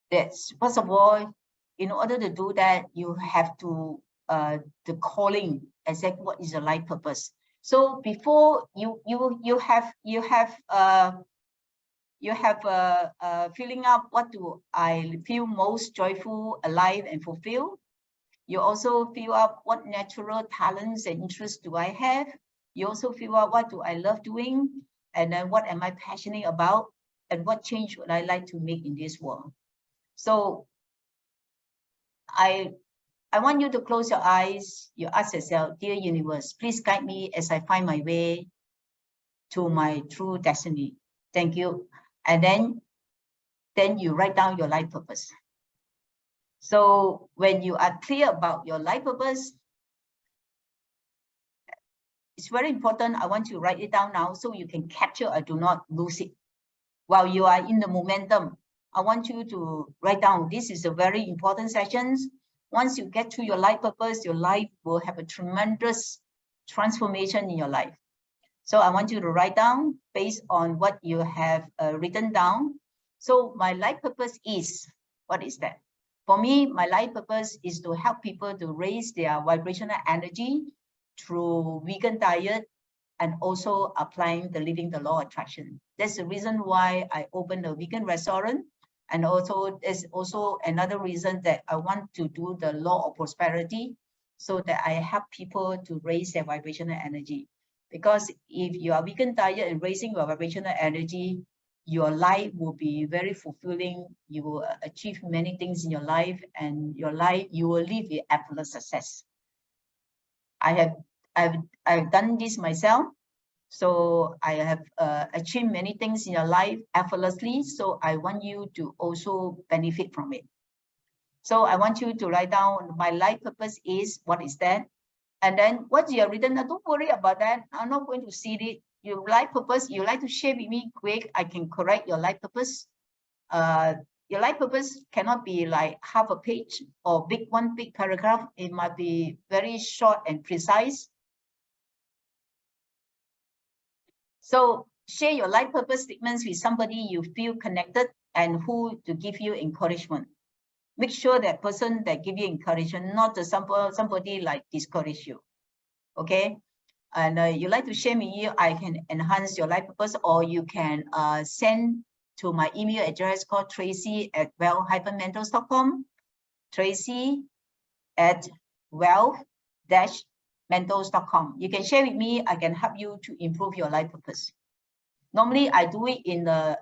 that's, first of all, in order to do that, you have to the calling, exactly what is your life purpose. So before you have filling up what do I feel most joyful, alive, and fulfilled. You also fill up what natural talents and interests do I have. You also fill out what do I love doing, and then what am I passionate about, and what change would I like to make in this world. So I want you to close your eyes. You ask yourself, dear universe, please guide me as I find my way to my true destiny. Thank you. And then you write down your life purpose. So when you are clear about your life purpose, it's very important. I want you to write it down now so you can capture or do not lose it. While you are in the momentum, I want you to write down. This is a very important session. Once you get to your life purpose, your life will have a tremendous transformation in your life. So I want you to write down based on what you have written down. So my life purpose is, what is that? For me, my life purpose is to help people to raise their vibrational energy through vegan diet and also applying the living the law of attraction. That's the reason why I opened a vegan restaurant. And also there's also another reason that I want to do the law of prosperity so that I help people to raise their vibrational energy. Because if you are vegan diet and raising your vibrational energy, your life will be very fulfilling. You will achieve many things in your life, and your life, you will live with effortless success. I've done this myself. So I have achieved many things in your life effortlessly. So I want you to also benefit from it. So I want you to write down my life purpose is, what is that? And then what you have written, don't worry about that. I'm not going to see it. Your life purpose, you like to share with me, quick, I can correct your life purpose. Your life purpose cannot be like half a page or one big paragraph. It might be very short and precise. So share your life purpose statements with somebody you feel connected and who to give you encouragement. Make sure that person that give you encouragement, not somebody like discourage you. Okay. And you like to share with me, I can enhance your life purpose, or you can send to my email address called tracy@wealth-mentors.com. tracy@wealth-mentors.com. You can share with me. I can help you to improve your life purpose. Normally, I do it in the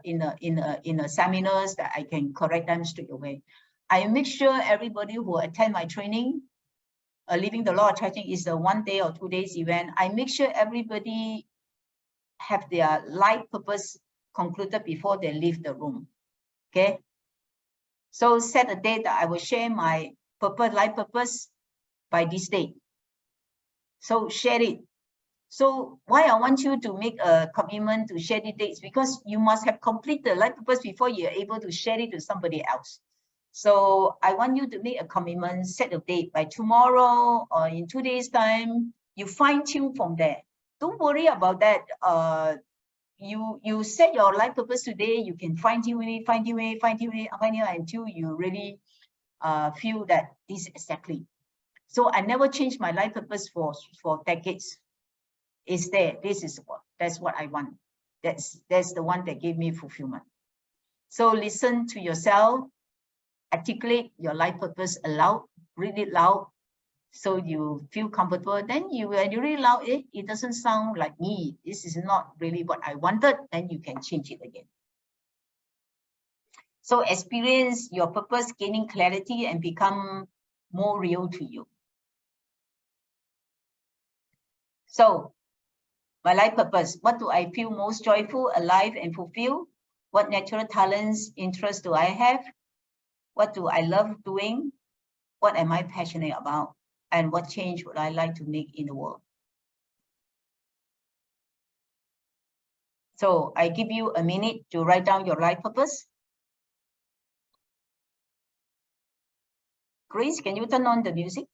seminars that I can correct them straight away. I make sure everybody who attend my training, Living the Law of Attraction is a 1 day or 2 days event. I make sure everybody have their life purpose concluded before they leave the room. Okay. So set a date that I will share my life purpose by this date. So share it. So why I want you to make a commitment to share the dates, because you must have completed life purpose before you're able to share it to somebody else. So I want you to make a commitment, set a date by tomorrow or in 2 days' time. You fine tune from there. Don't worry about that. You set your life purpose today. You can fine tune it until you really feel that this exactly. So I never changed my life purpose for decades. It's there. That's what I want. That's the one that gave me fulfillment. So listen to yourself, articulate your life purpose aloud, read it loud, So you feel comfortable. Then when you really allow it, it doesn't sound like me. This is not really what I wanted. Then you can change it again. So experience your purpose, gaining clarity, and become more real to you. So my life purpose, what do I feel most joyful, alive, and fulfilled? What natural talents, interests do I have? What do I love doing? What am I passionate about? And what change would I like to make in the world? So I give you a minute to write down your life purpose. Grace, can you turn on the music?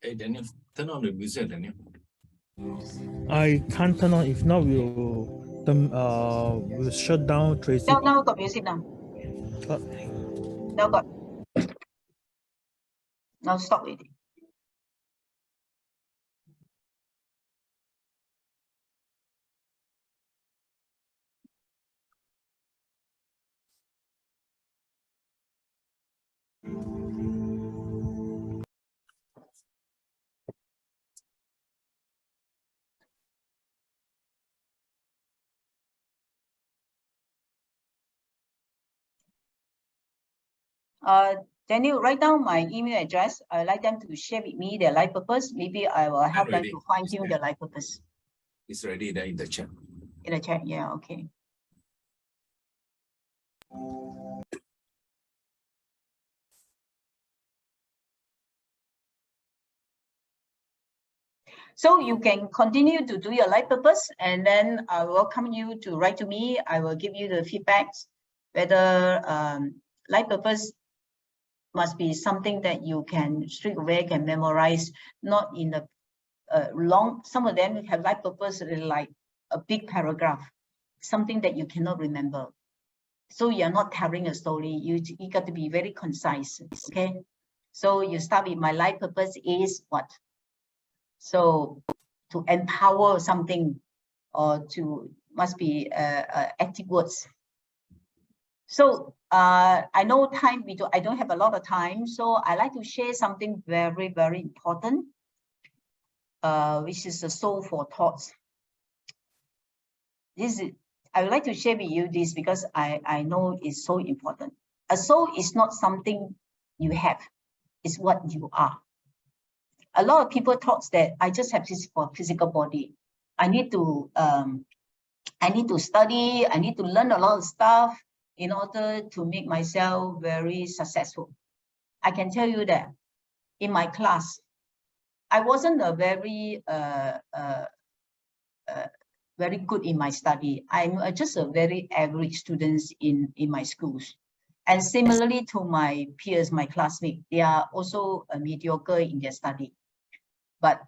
Hey, Daniel, turn on the music, Daniel. I can't turn on. If not, we'll shut down Tracy. Now got music now. Uh, Now got. Now stop it. Daniel, write down my email address. I'd like them to share with me their life purpose. Maybe I will help them to fine-tune their life purpose. It's already there in the chat. In the chat, yeah, okay. So you can continue to do your life purpose, and then I welcome you to write to me. I will give you the feedbacks, whether life purpose must be something that you can straight away can memorize, not in a long. Some of them have life purpose like a big paragraph, something that you cannot remember. So you're not telling a story. You got to be very concise. Okay. So you start with my life purpose is what? So to empower something, or to must be active words. So I know time, I don't have a lot of time, so I like to share something very, very important, which is the soul for thoughts. I would like to share with you this because I know it's so important. A soul is not something you have, it's what you are. A lot of people thought that I just have this physical body. I need to study, I need to learn a lot of stuff in order to make myself very successful. I can tell you that in my class, I wasn't a very very good in my study. I'm just a very average student in my schools. And similarly to my peers, my classmates, they are also mediocre in their study. But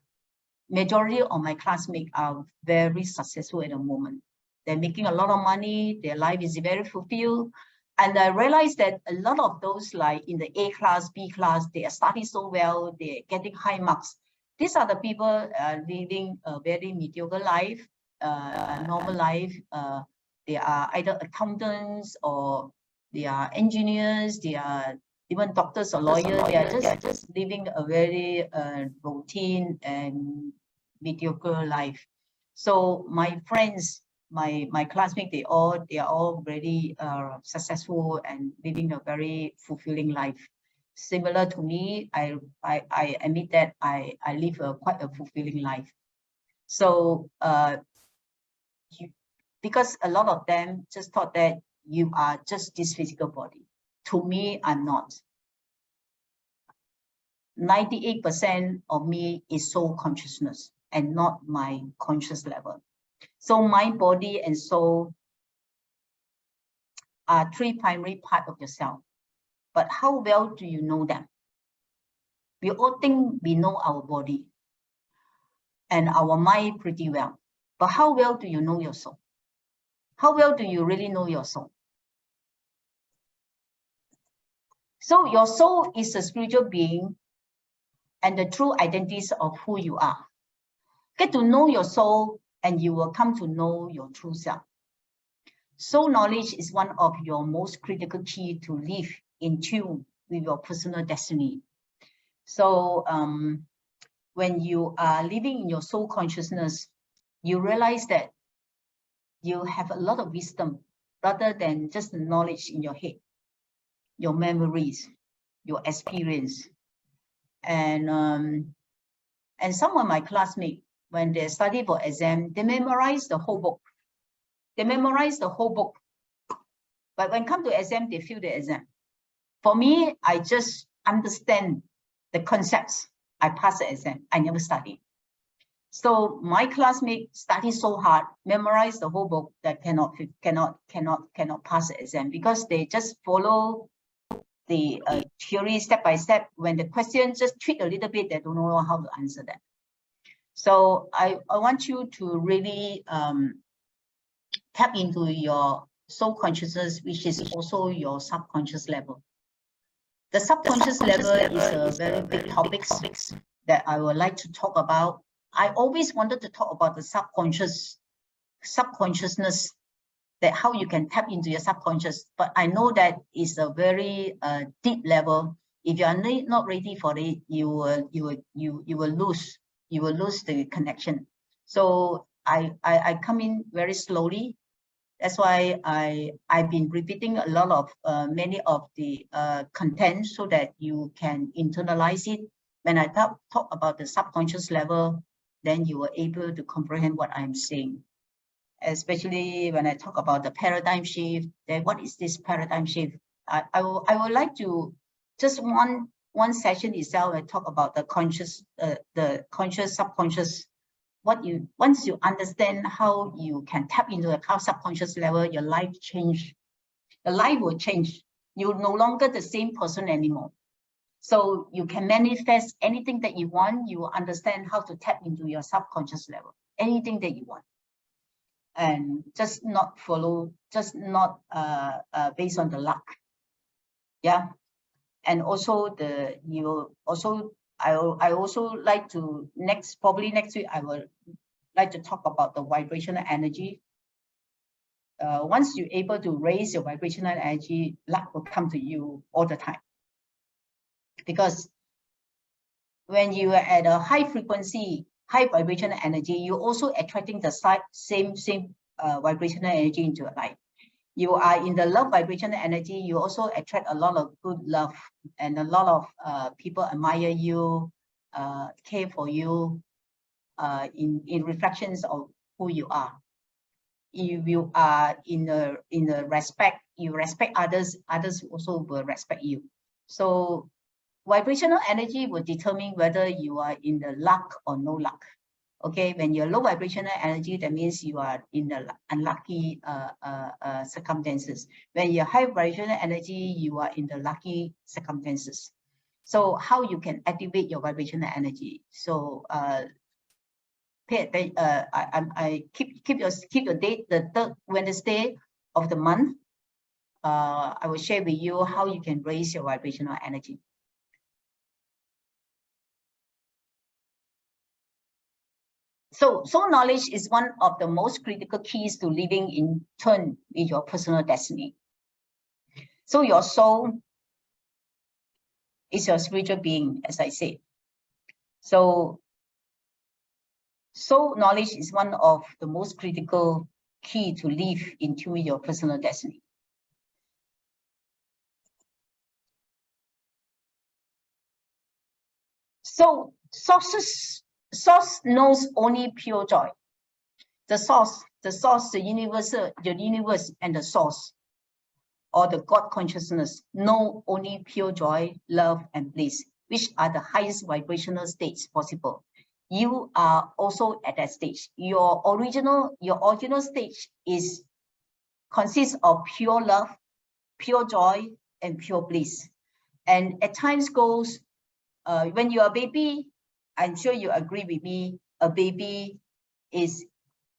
majority of my classmates are very successful at the moment. They're making a lot of money, their life is very fulfilled. And I realized that a lot of those, like in the A class, B class, they are studying so well, they're getting high marks. These are the people living a very mediocre life, a normal life. They are either accountants, or they are engineers, they are even doctors or lawyers. They are just living a very routine and mediocre life. So my friends, my classmates, they are all very successful and living a very fulfilling life. Similar to me, I admit that I live quite a fulfilling life. So because a lot of them just thought that you are just this physical body. To me, I'm not. 98% of me is soul consciousness and not my conscious level. So my body and soul are three primary parts of yourself. But how well do you know them? We all think we know our body and our mind pretty well. But how well do you know your soul? How well do you really know your soul? So your soul is a spiritual being and the true identities of who you are. Get to know your soul and you will come to know your true self. Soul knowledge is one of your most critical key to live in tune with your personal destiny. So when you are living in your soul consciousness, you realize that you have a lot of wisdom rather than just the knowledge in your head, your memories, your experience. And some of my classmates, when they study for exam, they memorize the whole book. They memorize the whole book. But when come to exam, they fail the exam. For me, I just understand the concepts. I pass the exam. I never study. So my classmates study so hard, memorize the whole book that cannot pass the exam because they just follow the theory step by step. When the question just tweak a little bit, they don't know how to answer that. So I want you to really tap into your soul consciousness, which is also your subconscious level. The subconscious level is a very big topic that I would like to talk about. I always wanted to talk about the subconsciousness, that how you can tap into your subconscious, but I know that is a very deep level. If you are not ready for it, you will lose the connection. So I come in very slowly. That's why I've been repeating a lot of many of the content so that you can internalize it. When I talk about the subconscious level, then you are able to comprehend what I'm saying. Especially when I talk about the paradigm shift, then what is this paradigm shift? I would like to just one session itself and talk about the conscious, subconscious. Once you understand how you can tap into the subconscious level, your life change. Your life will change. You're no longer the same person anymore. So you can manifest anything that you want. You will understand how to tap into your subconscious level, anything that you want. And just not based on the luck. Yeah. And also I also like to probably next week I will like to talk about the vibrational energy. Once you're able to raise your vibrational energy, luck will come to you all the time. Because when you are at a high frequency, high vibrational energy, you're also attracting the same vibrational energy into your life. You are in the love vibrational energy, you also attract a lot of good love, and a lot of people admire you, care for you, in reflections of who you are. If you are in the respect, you respect others, others also will respect you. So vibrational energy will determine whether you are in the luck or no luck. Okay, when you're low vibrational energy, that means you are in the unlucky circumstances. When you're high vibrational energy, you are in the lucky circumstances. So how you can activate your vibrational energy? So keep your date, the third Wednesday of the month. I will share with you how you can raise your vibrational energy. So soul knowledge is one of the most critical keys to living in tune with your personal destiny. So your soul is your spiritual being, as I said. So soul knowledge is one of the most critical key to live in tune with your personal destiny. So source knows only pure joy. the source, the universe and the source, or the God consciousness, know only pure joy, love, and bliss, which are the highest vibrational states possible. You are also at that stage. Your original stage consists of pure love, pure joy, and pure bliss. And at times goes, when you are a baby, I'm sure you agree with me, a baby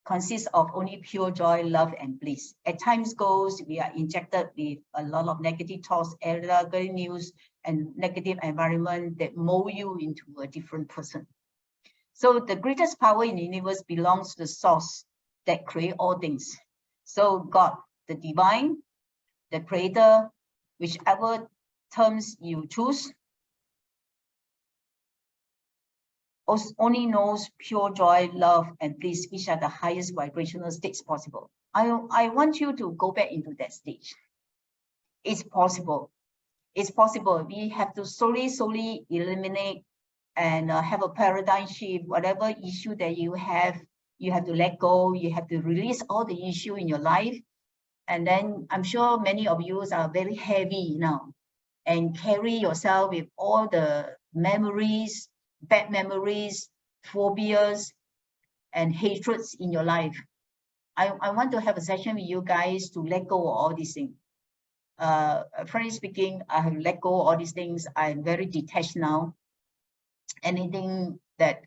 consists of only pure joy, love, and bliss. At times goes, we are injected with a lot of negative thoughts, negative news, and negative environment that mold you into a different person. So the greatest power in the universe belongs to the source that creates all things. So God, the divine, the creator, whichever terms you choose, only knows pure joy, love, and bliss, which are the highest vibrational states possible. I want you to go back into that stage. It's possible. It's possible. We have to slowly eliminate and have a paradigm shift. Whatever issue that you have to let go. You have to release all the issue in your life. And then I'm sure many of you are very heavy now and carry yourself with all the memories, bad memories, phobias, and hatreds in your life. I want to have a session with you guys to let go of all these things. Frankly speaking, I have let go of all these things. I'm very detached now. Anything that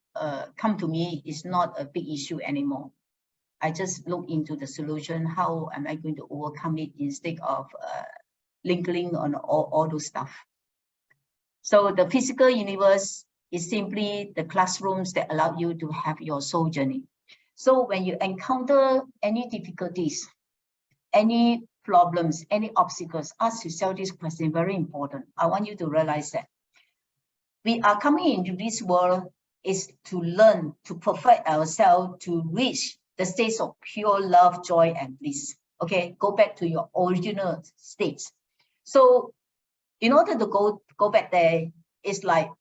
come to me is not a big issue anymore. I just look into the solution. How am I going to overcome it instead of lingering on all those stuff? So the physical universe is simply the classrooms that allow you to have your soul journey. So when you encounter any difficulties, any problems, any obstacles, ask yourself this question, very important. I want you to realize that we are coming into this world is to learn, to perfect ourselves, to reach the states of pure love, joy, and bliss. Okay, go back to your original states. So in order to go back there, it's like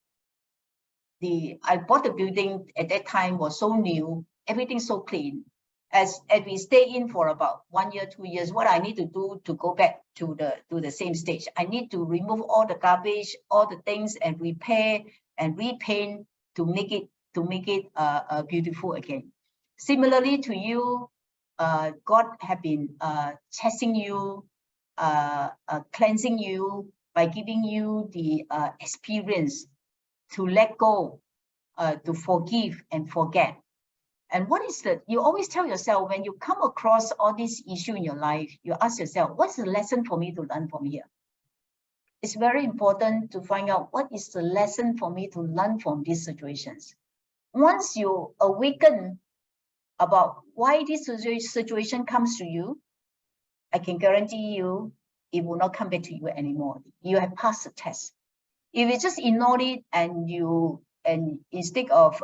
I bought the building at that time was so new, everything so clean. As we stay in for about 1 year, 2 years, what I need to do to go back to the same stage, I need to remove all the garbage, all the things, and repair and repaint to make it beautiful again. Similarly to you, God have been testing you, cleansing you by giving you the experience to let go, to forgive and forget. And what is you always tell yourself when you come across all these issues in your life, you ask yourself, what's the lesson for me to learn from here? It's very important to find out what is the lesson for me to learn from these situations. Once you awaken about why this situation comes to you, I can guarantee you it will not come back to you anymore. You have passed the test. If you just ignore it and instead of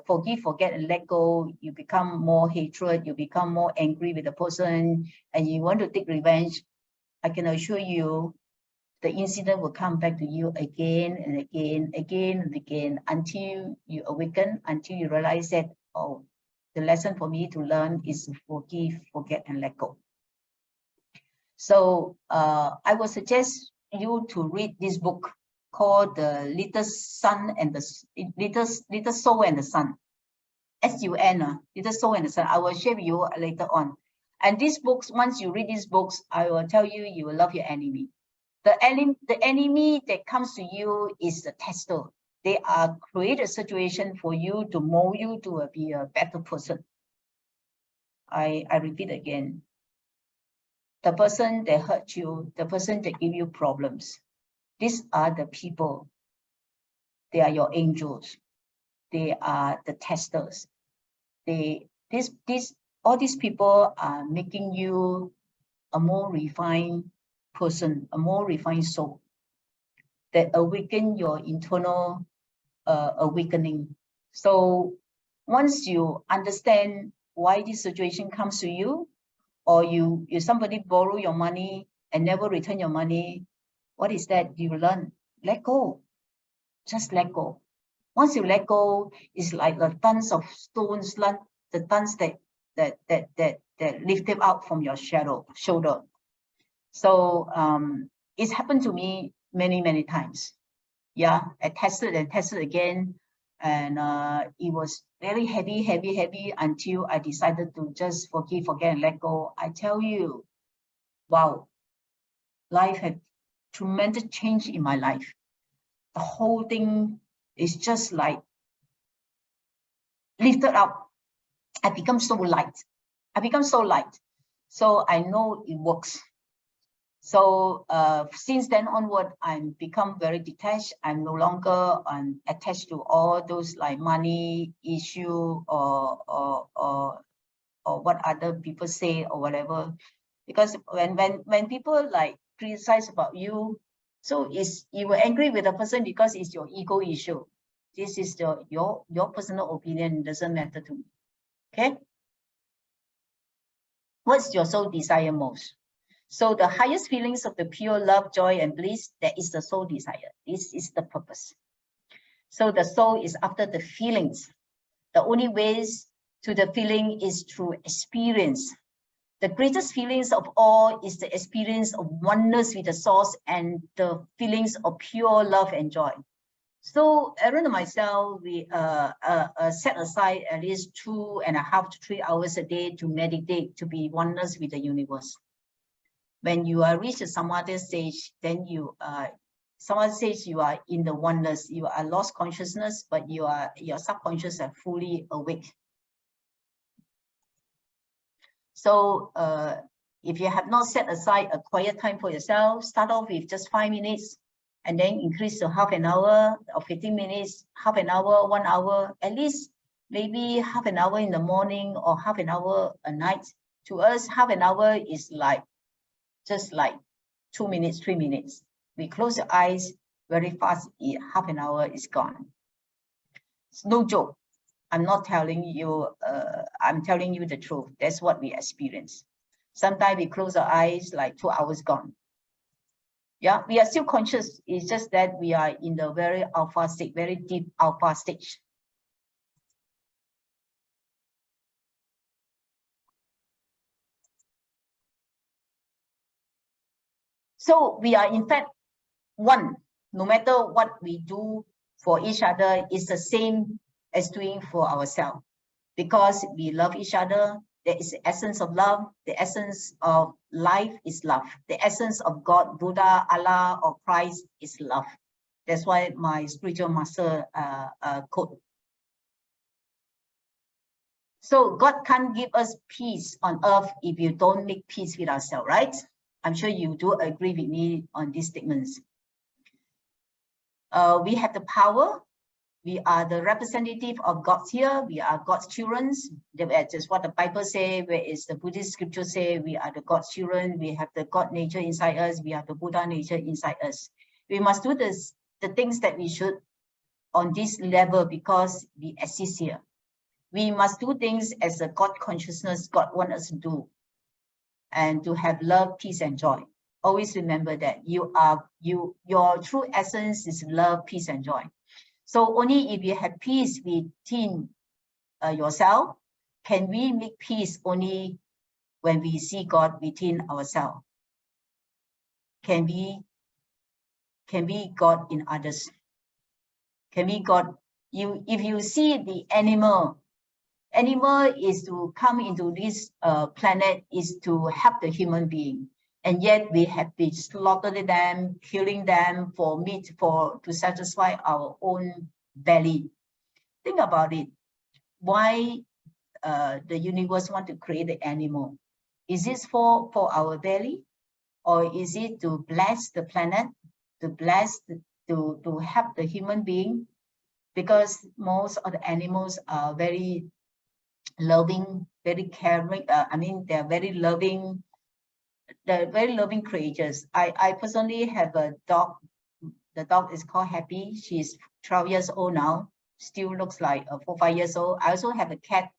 forgive, forget, and let go, you become more hatred, you become more angry with the person, and you want to take revenge, I can assure you the incident will come back to you again and again, again and again, until you awaken, until you realize that, oh, the lesson for me to learn is to forgive, forget, and let go. So I would suggest you to read this book called The Little Sun and the Little Soul and the Sun. S-U-N, Little Soul and the Sun. I will share with you later on. And these books, once you read these books, I will tell you, you will love your enemy. The enemy that comes to you is the tester. They are create a situation for you to mold you to be a better person. I repeat again. The person that hurt you, the person that give you problems, these are the people. They are your angels. They are the testers. All these people are making you a more refined person, a more refined soul that awaken your internal awakening. So once you understand why this situation comes to you, or if somebody borrow your money and never return your money, what is that? You learn, let go, just let go. Once you let go, it's like the tons of stones, the tons that that lifted out from your shoulder. So it's happened to me many times. Yeah, I tested and tested again, and it was very heavy until I decided to just forgive, forget, and let go. I tell you, wow, life had tremendous change in my life. The whole thing is just like lifted up. I become so light. So I know it works. So since then onward, I'm become very detached. I'm no longer attached to all those like money issue or what other people say or whatever. Because when people like criticize about you, so you were angry with the person because it's your ego issue. This is your personal opinion, doesn't matter to me. Okay. What's your soul desire most? So the highest feelings of the pure love, joy, and bliss, that is the soul desire. This is the purpose. So the soul is after the feelings. The only ways to the feeling is through experience. The greatest feelings of all is the experience of oneness with the source and the feelings of pure love and joy. So Aaron and myself, we set aside at least 2.5 to 3 hours a day to meditate, to be oneness with the universe. When you are reached a samadhi stage, then samadhi stage, you are in the oneness. You are lost consciousness, but your subconscious are fully awake. So if you have not set aside a quiet time for yourself, start off with just 5 minutes, and then increase to half an hour or 15 minutes, half an hour, 1 hour, at least maybe half an hour in the morning or half an hour a night. To us, half an hour is like just like 2 minutes, 3 minutes. We close your eyes very fast, half an hour is gone. It's no joke. I'm not telling you, I'm telling you the truth. That's what we experience. Sometimes we close our eyes, like 2 hours gone. Yeah, we are still conscious. It's just that we are in the very alpha state, very deep alpha stage. So we are in fact one. No matter what we do for each other, is the same as doing for ourselves. Because we love each other, there is the essence of love. The essence of life is love. The essence of God, Buddha, Allah, or Christ is love. That's why my spiritual master quote. So God can't give us peace on earth if you don't make peace with ourselves, right? I'm sure you do agree with me on these statements. We have the power. We are the representative of God's here. We are God's children. That's just what the Bible says. Where is the Buddhist scripture say we are the God's children. We have the God nature inside us. We have the Buddha nature inside us. We must do the things that we should on this level because we exist here. We must do things as a God consciousness God wants us to do, and to have love, peace, and joy. Always remember that your true essence is love, peace, and joy. So only if you have peace within yourself, can we make peace only when we see God within ourselves. Can we God in others? Can we God if you see the animal is to come into this planet is to help the human being, and yet we have been slaughtering them, killing them for meat, to satisfy our own belly. Think about it. Why the universe want to create the animal? Is this for our belly, or is it to bless the planet, to bless to help the human being? Because most of the animals are very loving, very caring. I mean, they're very loving. They're very loving creatures. I personally have a dog. The dog is called Happy. She's 12 years old now. Still looks like 4, 5 years old. I also have a cat,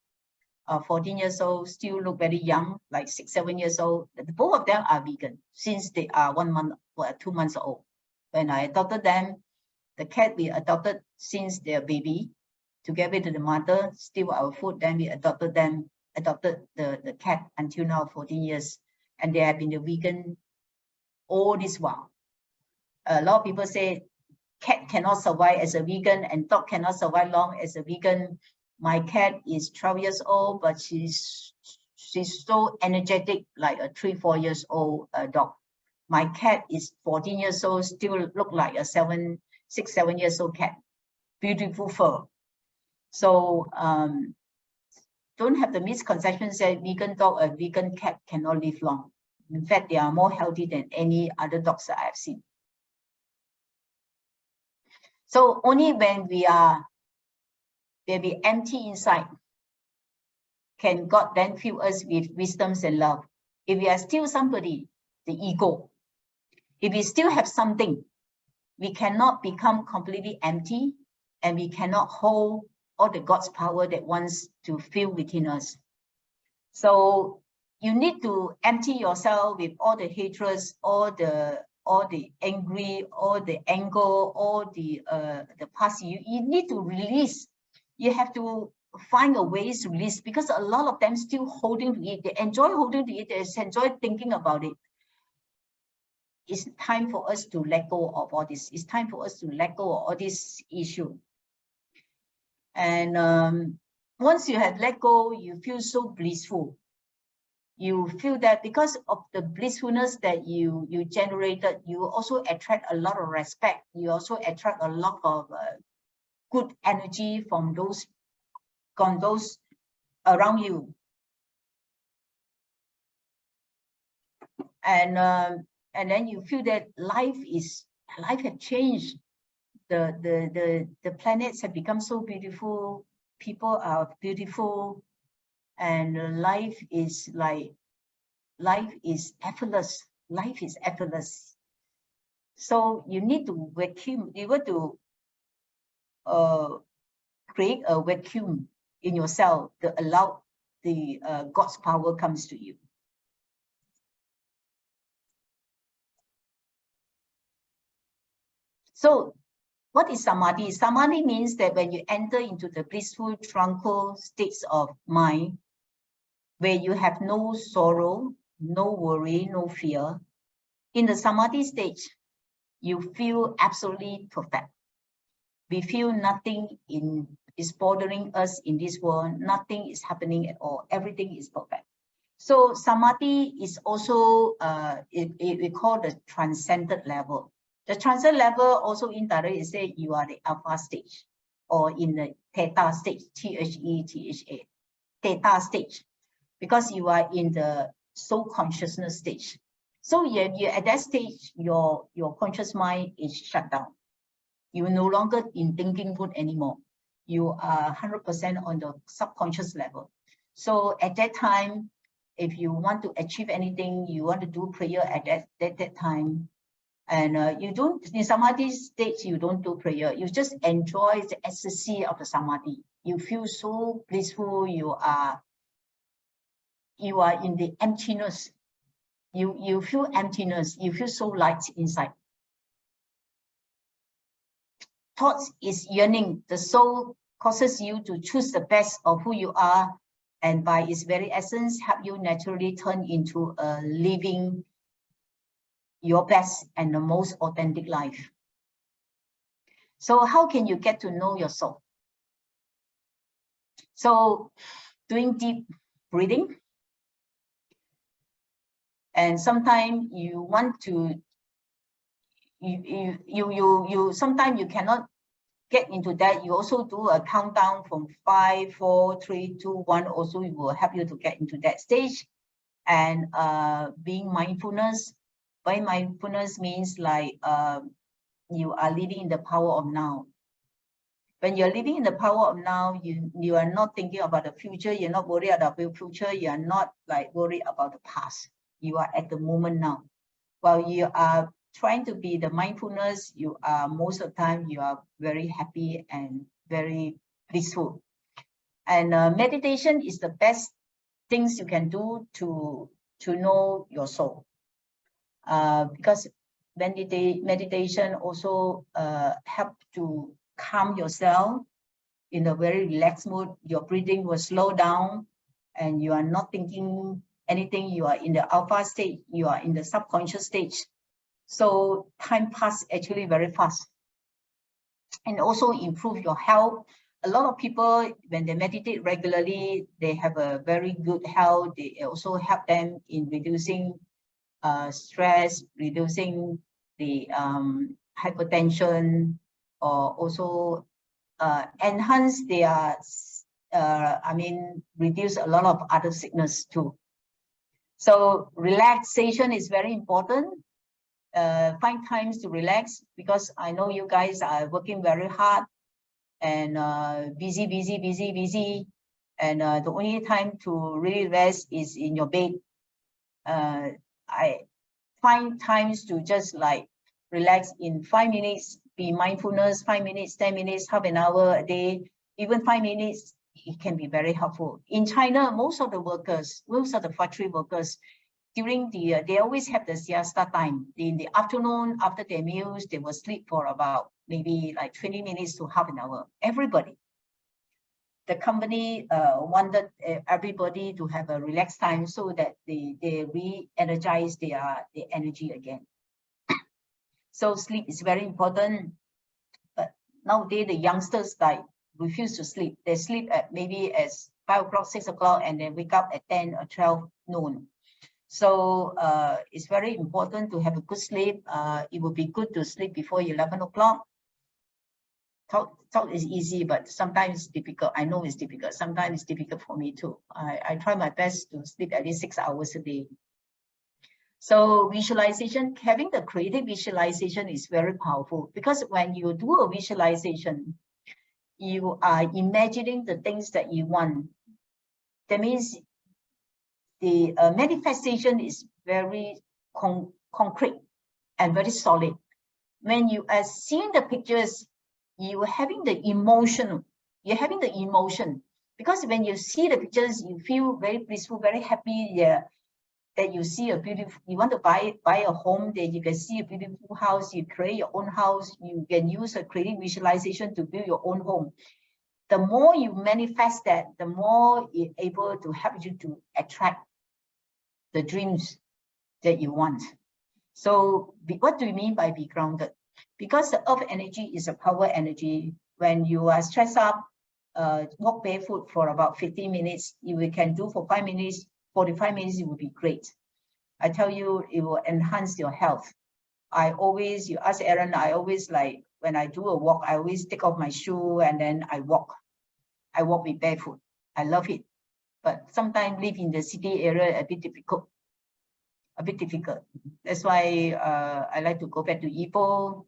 14 years old. Still look very young, like 6, 7 years old. Both of them are vegan since they are 1 month or 2 months old. When I adopted them, the cat we adopted since they're baby, together with the mother, steal our food. Then we adopted them adopted the cat until now 14 years, and they have been a vegan all this while. A lot of people say cat cannot survive as a vegan and dog cannot survive long as a vegan. My cat is 12 years old, but she's so energetic, like a 3-4 years old dog. My cat is 14 years old, still look like a 6-7 years old cat. Beautiful fur. So don't have the misconception that vegan dog or vegan cat cannot live long. In fact, they are more healthy than any other dogs that I have seen. So only when we are empty inside, can God then fill us with wisdoms and love. If we are still somebody, the ego, if we still have something, we cannot become completely empty, and we cannot hold all the God's power that wants to fill within us. So you need to empty yourself with all the hatreds, all the angry, all the anger, all the past. You need to release. You have to find a way to release, because a lot of them still holding to it. They enjoy holding to it. They enjoy thinking about it. It's time for us to let go of all this. It's time for us to let go of all this issue. And once you have let go, you feel so blissful. You feel that because of the blissfulness that you generated, you also attract a lot of respect. You also attract a lot of good energy from those around you. And then you feel that life has changed. The planets have become so beautiful. People are beautiful, and life is effortless. Life is effortless. So you need to vacuum. You want to create a vacuum in yourself to allow the God's power comes to you. So what is samadhi? Samadhi means that when you enter into the blissful, tranquil states of mind, where you have no sorrow, no worry, no fear, in the samadhi stage, you feel absolutely perfect. We feel nothing is bothering us in this world. Nothing is happening at all. Everything is perfect. So samadhi is also we call the transcendent level. The transcendent level also indirectly say you are the alpha stage, or in the theta stage, THETA, theta stage, because you are in the soul consciousness stage. So you at that stage, your conscious mind is shut down. You are no longer in thinking mode anymore. You are 100% on the subconscious level. So at that time, if you want to achieve anything, you want to do prayer at that time, and you don't, in samadhi stage, you don't do prayer. You just enjoy the ecstasy of the samadhi. You feel so blissful. You are in the emptiness. You feel emptiness. You feel so light inside. Thoughts is yearning. The soul causes you to choose the best of who you are, and by its very essence, help you naturally turn into a living your best and the most authentic life. So how can you get to know your soul? So doing deep breathing, and sometimes you want to sometimes you cannot get into that. You also do a countdown from 5, 4, 3, 2, 1. Also, it will help you to get into that stage. And being mindfulness. By mindfulness means like you are living in the power of now. When you're living in the power of now, you are not thinking about the future. You're not worried about the future. You are not like worried about the past. You are at the moment now. While you are trying to be the mindfulness, you are most of the time you are very happy and very blissful. And meditation is the best things you can do to know your soul. Because meditation also help to calm yourself in a very relaxed mood. Your breathing will slow down. and you are not thinking anything. You are in the alpha stage, you are in the subconscious stage. So time passes actually very fast. And also improve your health. A lot of people, when they meditate regularly, they have a very good health. They also help them in reducing stress, reducing the hypertension, or also enhance their, reduce a lot of other sickness too. So relaxation is very important. Find times to relax, because I know you guys are working very hard and busy, and the only time to really rest is in your bed. I find times to just like relax in 5 minutes, be mindfulness, 5 minutes, 10 minutes, half an hour a day, even 5 minutes, it can be very helpful. In China, most of the workers, most of the factory workers, during the, they always have the siesta time. In the afternoon, after their meals, they will sleep for about maybe like 20 minutes to half an hour. Everybody. The company wanted everybody to have a relaxed time so that they re-energize their energy again. So sleep is very important. But nowadays, the youngsters like refuse to sleep. They sleep at maybe at 5 o'clock, 6 o'clock, and then wake up at 10 or 12 noon. So it's very important to have a good sleep. It would be good to sleep before 11 o'clock. Talk is easy, but sometimes it's difficult. I know it's difficult. Sometimes it's difficult for me too. I try my best to sleep at least 6 hours a day. So visualization, having the creative visualization is very powerful, because when you do a visualization, you are imagining the things that you want. That means the manifestation is very concrete and very solid. When you are seeing the pictures, you are having the emotion. You're having the emotion, because when you see the pictures, you feel very peaceful, very happy. Yeah, that you see a beautiful. You want to buy a home, that you can see a beautiful house. You create your own house. You can use a creative visualization to build your own home. The more you manifest that, the more it's able to help you to attract the dreams that you want. So what do you mean by be grounded? Because the earth energy is a power energy. When you are stressed up, walk barefoot for about 15 minutes. If you can do for 5 minutes, 45 minutes, it would be great. I tell you, it will enhance your health. You ask Aaron, I always like, when I do a walk, I always take off my shoe and then I walk. I walk with barefoot. I love it. But sometimes live in the city area, a bit difficult. That's why I like to go back to Ipoh,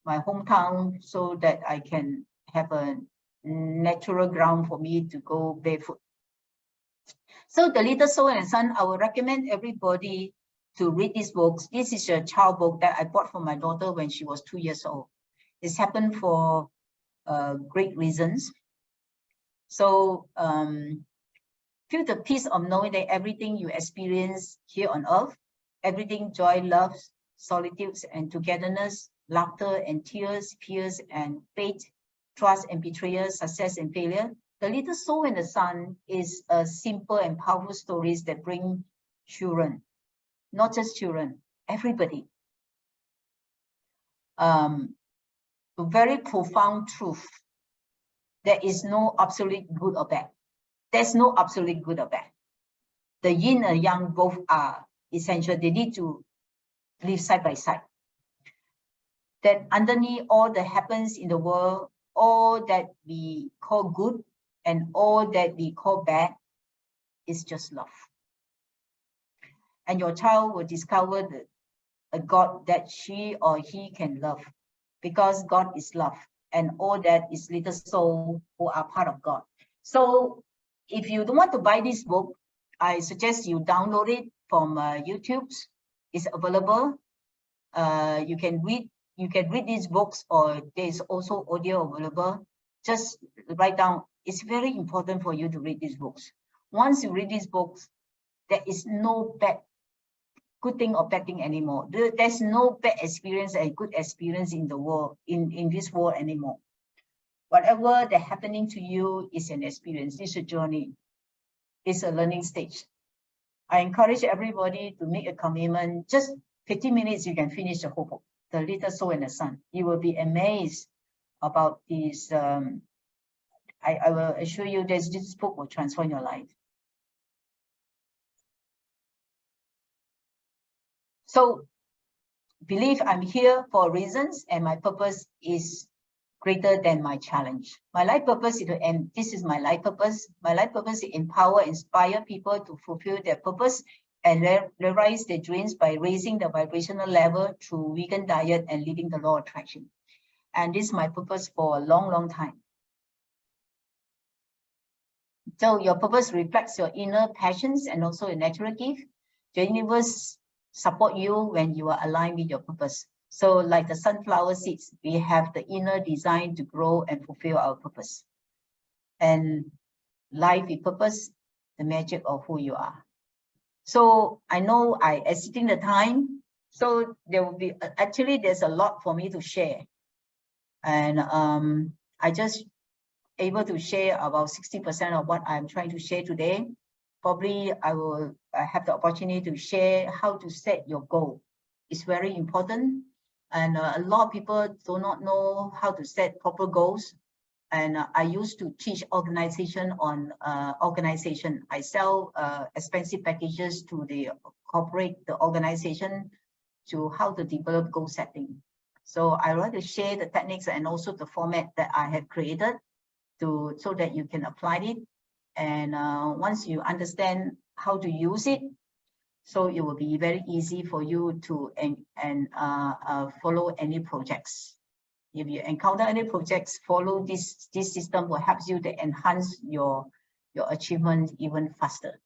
my hometown, so that I can have a natural ground for me to go barefoot. So The Little Soul and Sun, I would recommend everybody to read these books. This is a child book that I bought for my daughter when she was 2 years old. It's happened for great reasons. So feel the peace of knowing that everything you experience here on earth, everything joy, love, solitude and togetherness, laughter and tears, fears and faith, trust and betrayal, success and failure. The Little Soul and the Sun is a simple and powerful stories that bring children, not just children, everybody. A very profound truth. There is no absolute good or bad. There's no absolute good or bad. The yin and yang both are essential. They need to live side by side. That underneath all that happens in the world, all that we call good and all that we call bad is just love. And your child will discover a God that she or he can love, because God is love, and all that is little soul who are part of God. So if you don't want to buy this book, I suggest you download it from YouTube. It's available. You can read these books, or there's also audio available. Just write down. It's very important for you to read these books. Once you read these books, there is no good thing or bad thing anymore. There's no bad experience and good experience in the world, in this world anymore. Whatever that's happening to you is an experience. It's a journey. is a learning stage. I encourage everybody to make a commitment. Just 15 minutes, you can finish the whole book, The Little Soul and the Sun. You will be amazed about this. I will assure you that this book will transform your life. So believe I'm here for reasons, and my purpose is greater than my challenge. My life purpose is to, and this is my life purpose. My life purpose is to empower, inspire people to fulfill their purpose and realize their dreams by raising the vibrational level through vegan diet and living the law of attraction. And this is my purpose for a long, long time. So your purpose reflects your inner passions and also your natural gift. The universe support you when you are aligned with your purpose. So like the sunflower seeds, we have the inner design to grow and fulfill our purpose. And life with purpose, the magic of who you are. So I know I exceeding the time. So there will be, actually there's a lot for me to share. And I just able to share about 60% of what I'm trying to share today. Probably I will have the opportunity to share how to set your goal. It's very important. And a lot of people do not know how to set proper goals. And I used to teach organization on organization. I sell expensive packages to the corporate, the organization, to how to develop goal setting. So I want to share the techniques and also the format that I have created so that you can apply it. And once you understand how to use it, so it will be very easy for you to follow any projects. If you encounter any projects, follow this system will help you to enhance your achievement even faster.